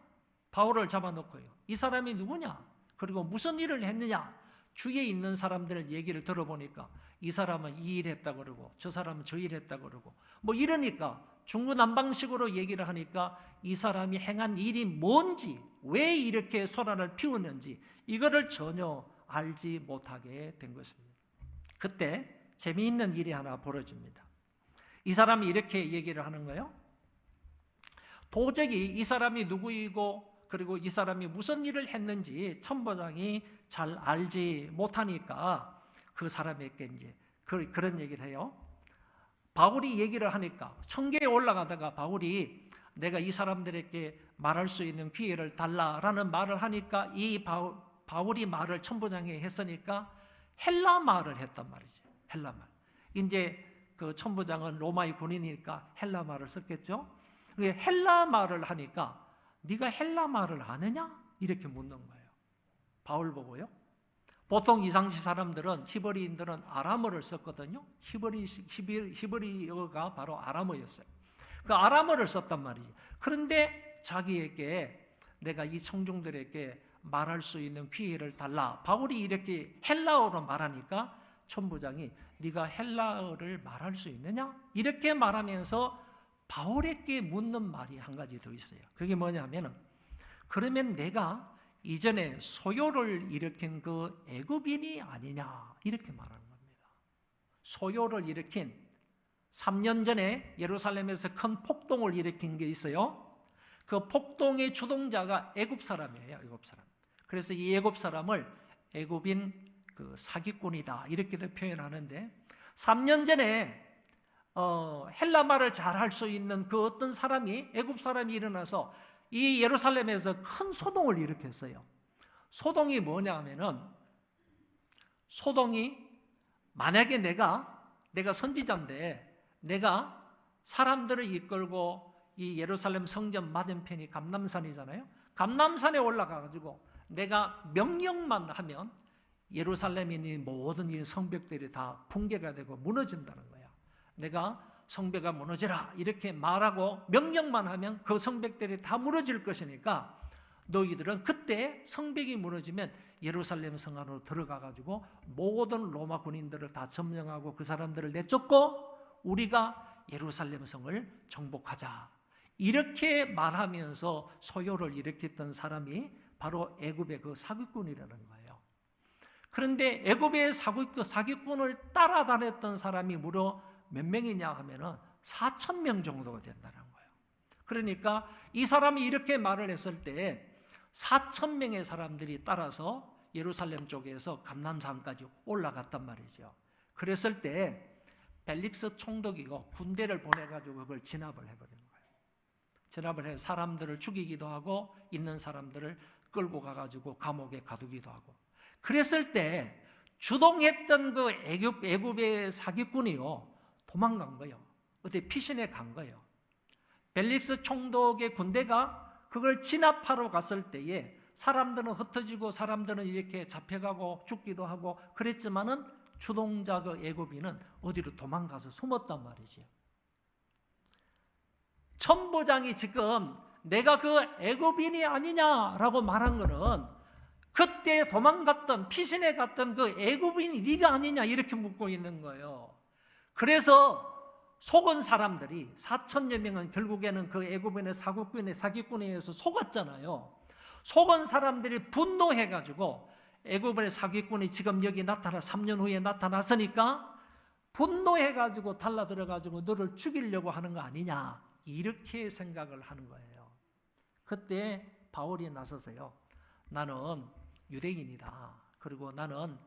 바울을 잡아놓고요. 이 사람이 누구냐? 그리고 무슨 일을 했느냐? 주위에 있는 사람들 얘기를 들어보니까 이 사람은 이 일 했다 그러고 저 사람은 저 일 했다 그러고 뭐 이러니까 중구난방식으로 얘기를 하니까 이 사람이 행한 일이 뭔지, 왜 이렇게 소란을 피우는지 이거를 전혀 알지 못하게 된 것입니다. 그때 재미있는 일이 하나 벌어집니다. 이 사람이 이렇게 얘기를 하는 거예요. 도저히 이 사람이 누구이고 그리고 이 사람이 무슨 일을 했는지 천부장이 잘 알지 못하니까 그 사람에게 이제 그런 얘기를 해요. 바울이 얘기를 하니까 청계에 올라가다가 바울이 내가 이 사람들에게 말할 수 있는 기회를 달라라는 말을 하니까 이 바울이 말을 천부장에 했으니까 헬라 말을 했단 말이죠. 헬라 말. 이제 그 천부장은 로마의 군인이니까 헬라 말을 썼겠죠. 헬라 말을 하니까 네가 헬라 말을 아느냐? 이렇게 묻는 거예요. 바울 보고요. 보통 이 당시 사람들은 히브리인들은 아람어를 썼거든요. 히브리어가 바로 아람어였어요. 그 아람어를 썼단 말이에요. 그런데 자기에게 내가 이 청중들에게 말할 수 있는 기회를 달라. 바울이 이렇게 헬라어로 말하니까 천부장이 네가 헬라어를 말할 수 있느냐? 이렇게 말하면서 바울에게 묻는 말이 한 가지 더 있어요. 그게 뭐냐면은 그러면 내가 이전에 소요를 일으킨 그 애굽인이 아니냐 이렇게 말하는 겁니다. 소요를 일으킨 3년 전에 예루살렘에서 큰 폭동을 일으킨 게 있어요. 그 폭동의 주동자가 애굽 사람이에요. 애굽 사람. 그래서 이 애굽 사람을 애굽인 그 사기꾼이다 이렇게도 표현하는데 3년 전에 헬라 말을 잘 할 수 있는 그 어떤 사람이 애굽 사람이 일어나서 이 예루살렘에서 큰 소동을 일으켰어요. 소동이 뭐냐면은 소동이 만약에 내가 선지자인데 내가 사람들을 이끌고 이 예루살렘 성전 맞은편이 감람산이잖아요. 감람산에 올라가가지고 내가 명령만 하면 예루살렘에 있는 모든 이 성벽들이 다 붕괴가 되고 무너진다는 거야. 내가 성벽아 무너져라 이렇게 말하고 명령만 하면 그 성벽들이 다 무너질 것이니까 너희들은 그때 성벽이 무너지면 예루살렘 성 안으로 들어가가지고 모든 로마 군인들을 다 점령하고 그 사람들을 내쫓고 우리가 예루살렘 성을 정복하자 이렇게 말하면서 소요를 일으켰던 사람이 바로 애굽의 그 사기꾼이라는 거예요. 그런데 애굽의 사기꾼을 따라다녔던 사람이 무려 몇 명이냐 하면은 4,000명 정도가 된다는 거예요. 그러니까 이 사람이 이렇게 말을 했을 때 4,000명의 사람들이 따라서 예루살렘 쪽에서 감람산까지 올라갔단 말이죠. 그랬을 때 벨릭스 총독이고 군대를 보내가지고 그걸 진압을 해버리는 거예요. 진압을 해서 사람들을 죽이기도 하고 있는 사람들을 끌고 가가지고 감옥에 가두기도 하고. 그랬을 때 주동했던 그 애굽의 사기꾼이요 도망간 거예요. 어디 피신해 간 거예요. 벨릭스 총독의 군대가 그걸 진압하러 갔을 때에 사람들은 흩어지고 사람들은 이렇게 잡혀가고 죽기도 하고 그랬지만은 주동자 그 애굽인은 어디로 도망가서 숨었단 말이죠. 천부장이 지금 내가 그 애굽인이 아니냐라고 말한 거는 그때 도망갔던 피신해 갔던 그 애굽인이 네가 아니냐 이렇게 묻고 있는 거예요. 그래서 속은 사람들이 4,000여 명은 결국에는 그 애굽인의 사기꾼에 의해서 속았잖아요. 속은 사람들이 분노해가지고 애굽의 사기꾼이 지금 여기 3년 후에 나타났으니까 분노해가지고 달라들어가지고 너를 죽이려고 하는 거 아니냐 이렇게 생각을 하는 거예요. 그때 바울이 나서서요. 나는 유대인이다. 그리고 나는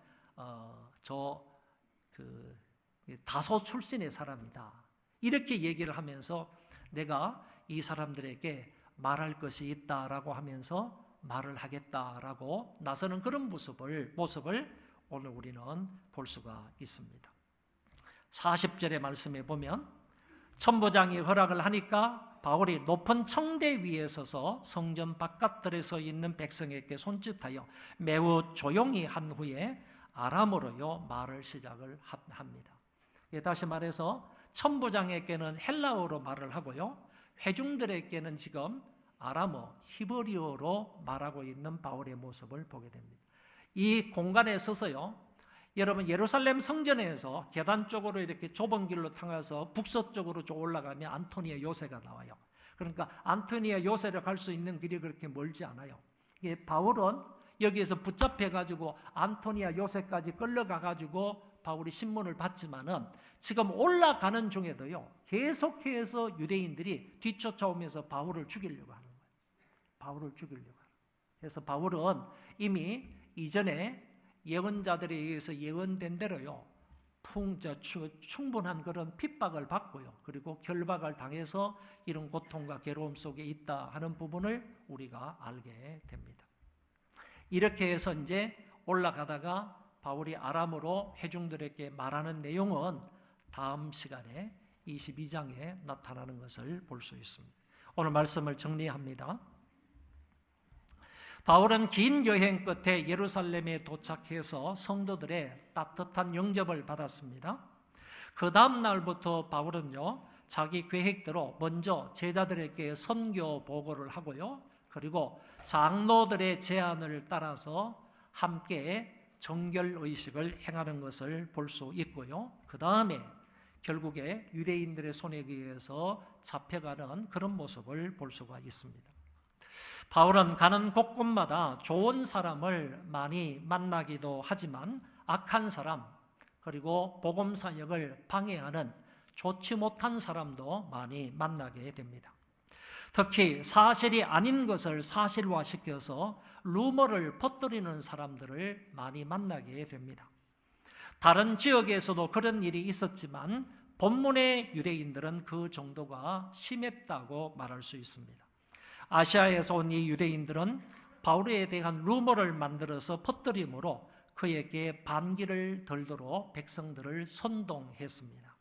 다소 출신의 사람이다. 이렇게 얘기를 하면서 내가 이 사람들에게 말할 것이 있다라고 하면서 말을 하겠다라고 나서는 그런 모습을 오늘 우리는 볼 수가 있습니다. 40절의 말씀에 보면 천부장이 허락을 하니까 바울이 높은 청대 위에 서서 성전 바깥들에 있는 백성에게 손짓하여 매우 조용히 한 후에 아람어로요 말을 시작을 합니다. 다시 말해서 천부장에게는 헬라어로 말을 하고요, 회중들에게는 지금 아람어, 히브리어로 말하고 있는 바울의 모습을 보게 됩니다. 이 공간에 서서요, 여러분 예루살렘 성전에서 계단 쪽으로 이렇게 좁은 길로 타서 북서쪽으로 쭉 올라가면 안토니아 요새가 나와요. 그러니까 안토니아 요새를 갈 수 있는 길이 그렇게 멀지 않아요. 바울은 여기에서 붙잡혀가지고 안토니아 요새까지 끌려가가지고 바울이 신문을 받지만은 지금 올라가는 중에도요 계속해서 유대인들이 뒤쫓아오면서 바울을 죽이려고 하는 거예요. 바울을 죽이려고 하는 거예요. 그래서 바울은 이미 이전에 예언자들에 의해서 예언된 대로요 충분한 그런 핍박을 받고요, 그리고 결박을 당해서 이런 고통과 괴로움 속에 있다 하는 부분을 우리가 알게 됩니다. 이렇게 해서 이제 올라가다가 바울이 아람어로 회중들에게 말하는 내용은 다음 시간에 22장에 나타나는 것을 볼 수 있습니다. 오늘 말씀을 정리합니다. 바울은 긴 여행 끝에 예루살렘에 도착해서 성도들의 따뜻한 영접을 받았습니다. 그 다음 날부터 바울은요 자기 계획대로 먼저 제자들에게 선교 보고를 하고요, 그리고 장로들의 제안을 따라서 함께 정결의식을 행하는 것을 볼 수 있고요, 그 다음에 결국에 유대인들의 손에 의해서 잡혀가는 그런 모습을 볼 수가 있습니다. 바울은 가는 곳곳마다 좋은 사람을 많이 만나기도 하지만 악한 사람, 그리고 복음 사역을 방해하는 좋지 못한 사람도 많이 만나게 됩니다. 특히 사실이 아닌 것을 사실화시켜서 루머를 퍼뜨리는 사람들을 많이 만나게 됩니다. 다른 지역에서도 그런 일이 있었지만 본문의 유대인들은 그 정도가 심했다고 말할 수 있습니다. 아시아에서 온 이 유대인들은 바울에 대한 루머를 만들어서 퍼뜨림으로 그에게 반기를 들도록 백성들을 선동했습니다.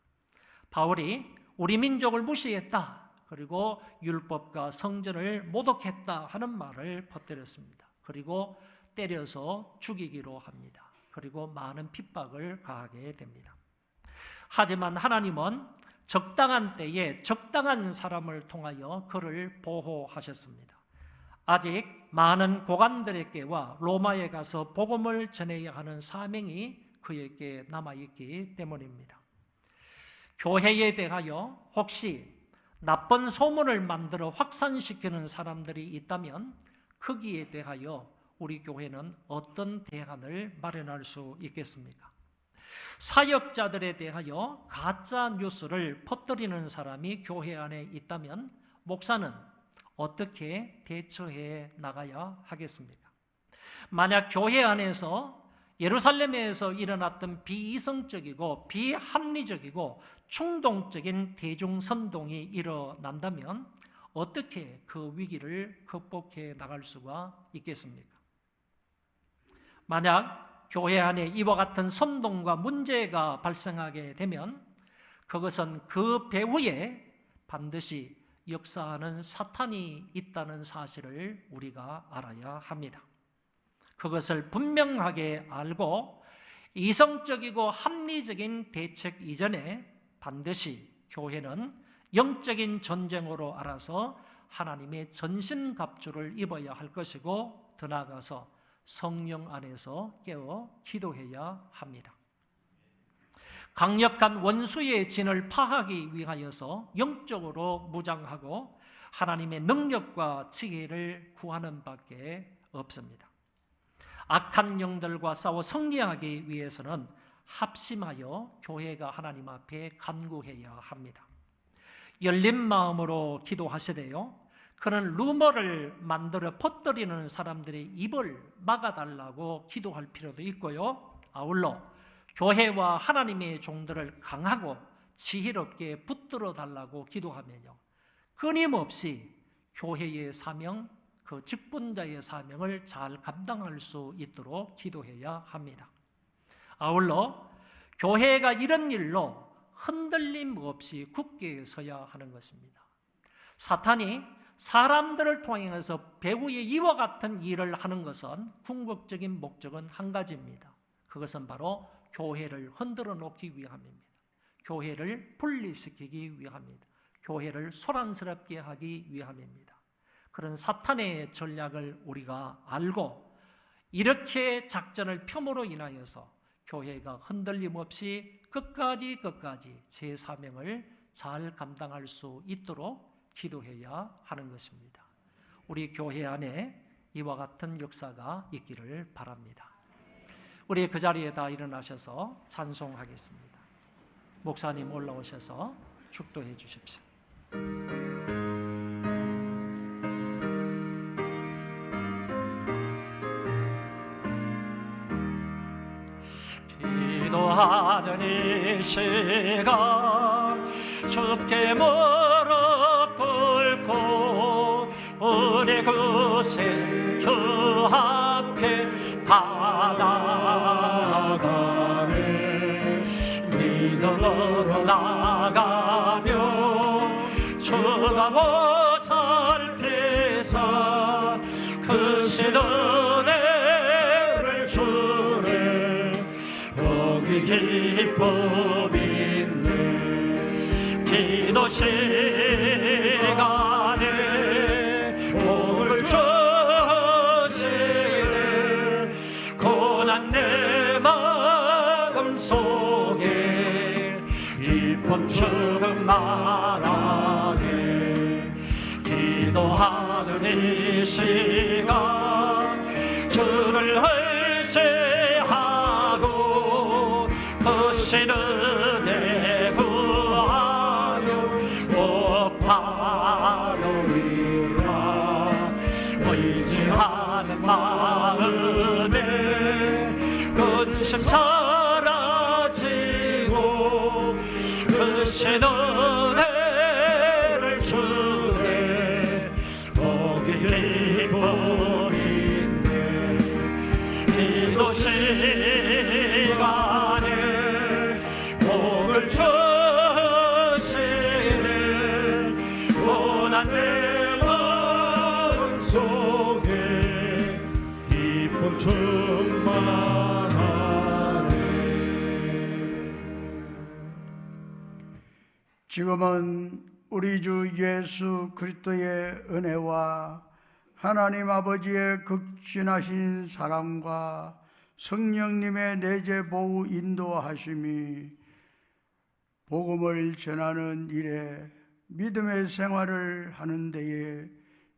바울이 우리 민족을 무시했다, 그리고 율법과 성전을 모독했다 하는 말을 퍼뜨렸습니다. 그리고 때려서 죽이기로 합니다. 그리고 많은 핍박을 가하게 됩니다. 하지만 하나님은 적당한 때에 적당한 사람을 통하여 그를 보호하셨습니다. 아직 많은 고관들에게와 로마에 가서 복음을 전해야 하는 사명이 그에게 남아있기 때문입니다. 교회에 대하여 혹시 나쁜 소문을 만들어 확산시키는 사람들이 있다면 거기에 대하여 우리 교회는 어떤 대안을 마련할 수 있겠습니까? 사역자들에 대하여 가짜 뉴스를 퍼뜨리는 사람이 교회 안에 있다면 목사는 어떻게 대처해 나가야 하겠습니까? 만약 교회 안에서 예루살렘에서 일어났던 비이성적이고 비합리적이고 충동적인 대중선동이 일어난다면 어떻게 그 위기를 극복해 나갈 수가 있겠습니까? 만약 교회 안에 이와 같은 선동과 문제가 발생하게 되면 그것은 그 배후에 반드시 역사하는 사탄이 있다는 사실을 우리가 알아야 합니다. 그것을 분명하게 알고 이성적이고 합리적인 대책 이전에 반드시 교회는 영적인 전쟁으로 알아서 하나님의 전신갑주를 입어야 할 것이고 더 나아가서 성령 안에서 깨어 기도해야 합니다. 강력한 원수의 진을 파하기 위하여서 영적으로 무장하고 하나님의 능력과 지혜를 구하는 밖에 없습니다. 악한 영들과 싸워 승리하기 위해서는 합심하여 교회가 하나님 앞에 간구해야 합니다. 열린 마음으로 기도하시되요, 그런 루머를 만들어 퍼뜨리는 사람들의 입을 막아달라고 기도할 필요도 있고요, 아울러 교회와 하나님의 종들을 강하고 지혜롭게 붙들어 달라고 기도하면요, 끊임없이 교회의 사명, 그 직분자의 사명을 잘 감당할 수 있도록 기도해야 합니다. 아울러 교회가 이런 일로 흔들림 없이 굳게 서야 하는 것입니다. 사탄이 사람들을 통해서 배후에 이와 같은 일을 하는 것은 궁극적인 목적은 한 가지입니다. 그것은 바로 교회를 흔들어 놓기 위함입니다. 교회를 분리시키기 위함입니다. 교회를 소란스럽게 하기 위함입니다. 그런 사탄의 전략을 우리가 알고 이렇게 작전을 펴므로 인하여서 교회가 흔들림 없이 끝까지 제 사명을 잘 감당할 수 있도록 기도해야 하는 것입니다. 우리 교회 안에 이와 같은 역사가 있기를 바랍니다. 우리 그 자리에 다 일어나셔서 찬송하겠습니다. 목사님 올라오셔서 축도해 주십시오. 기도하는 이 시간 좁게 무릎 꿇고 우리 구세 주 앞에 나아가네. 믿음으로 나가며 주가 보살피사 크신 은혜를 주네. 거기 기쁨 있네. 기도 시간에 복을 주시네. 고난 내 마음 속에 기쁨 충만하네. 기도하는 이 시간 주를 의지하고 크신 은혜 구하며 높아노리라. 의지하는 마음에 근심 사라지고 크신 은혜를 주네. 거기 기쁨 있네. 기도 시간에 복을 주시네. 고난 내 마음 속에 기쁨 충만하네. 지금은 우리 주 예수 그리스도의 은혜와 하나님 아버지의 극진하신 사랑과 성령님의 내재 보호 인도하심이 복음을 전하는 일에 믿음의 생활을 하는 데에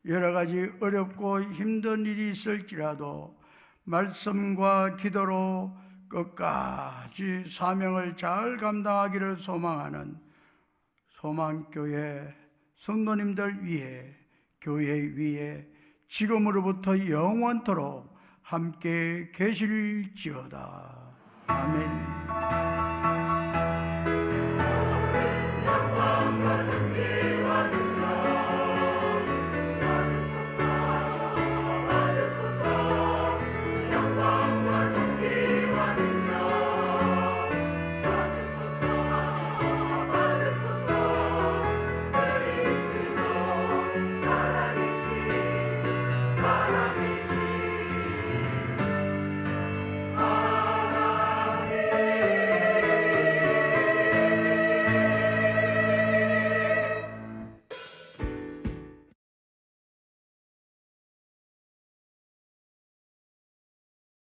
여러 가지 어렵고 힘든 일이 있을지라도 말씀과 기도로 끝까지 사명을 잘 감당하기를 소망하는 소망교회 성도님들 위해 교회 위에 지금으로부터 영원토록 함께 계실지어다. 아멘.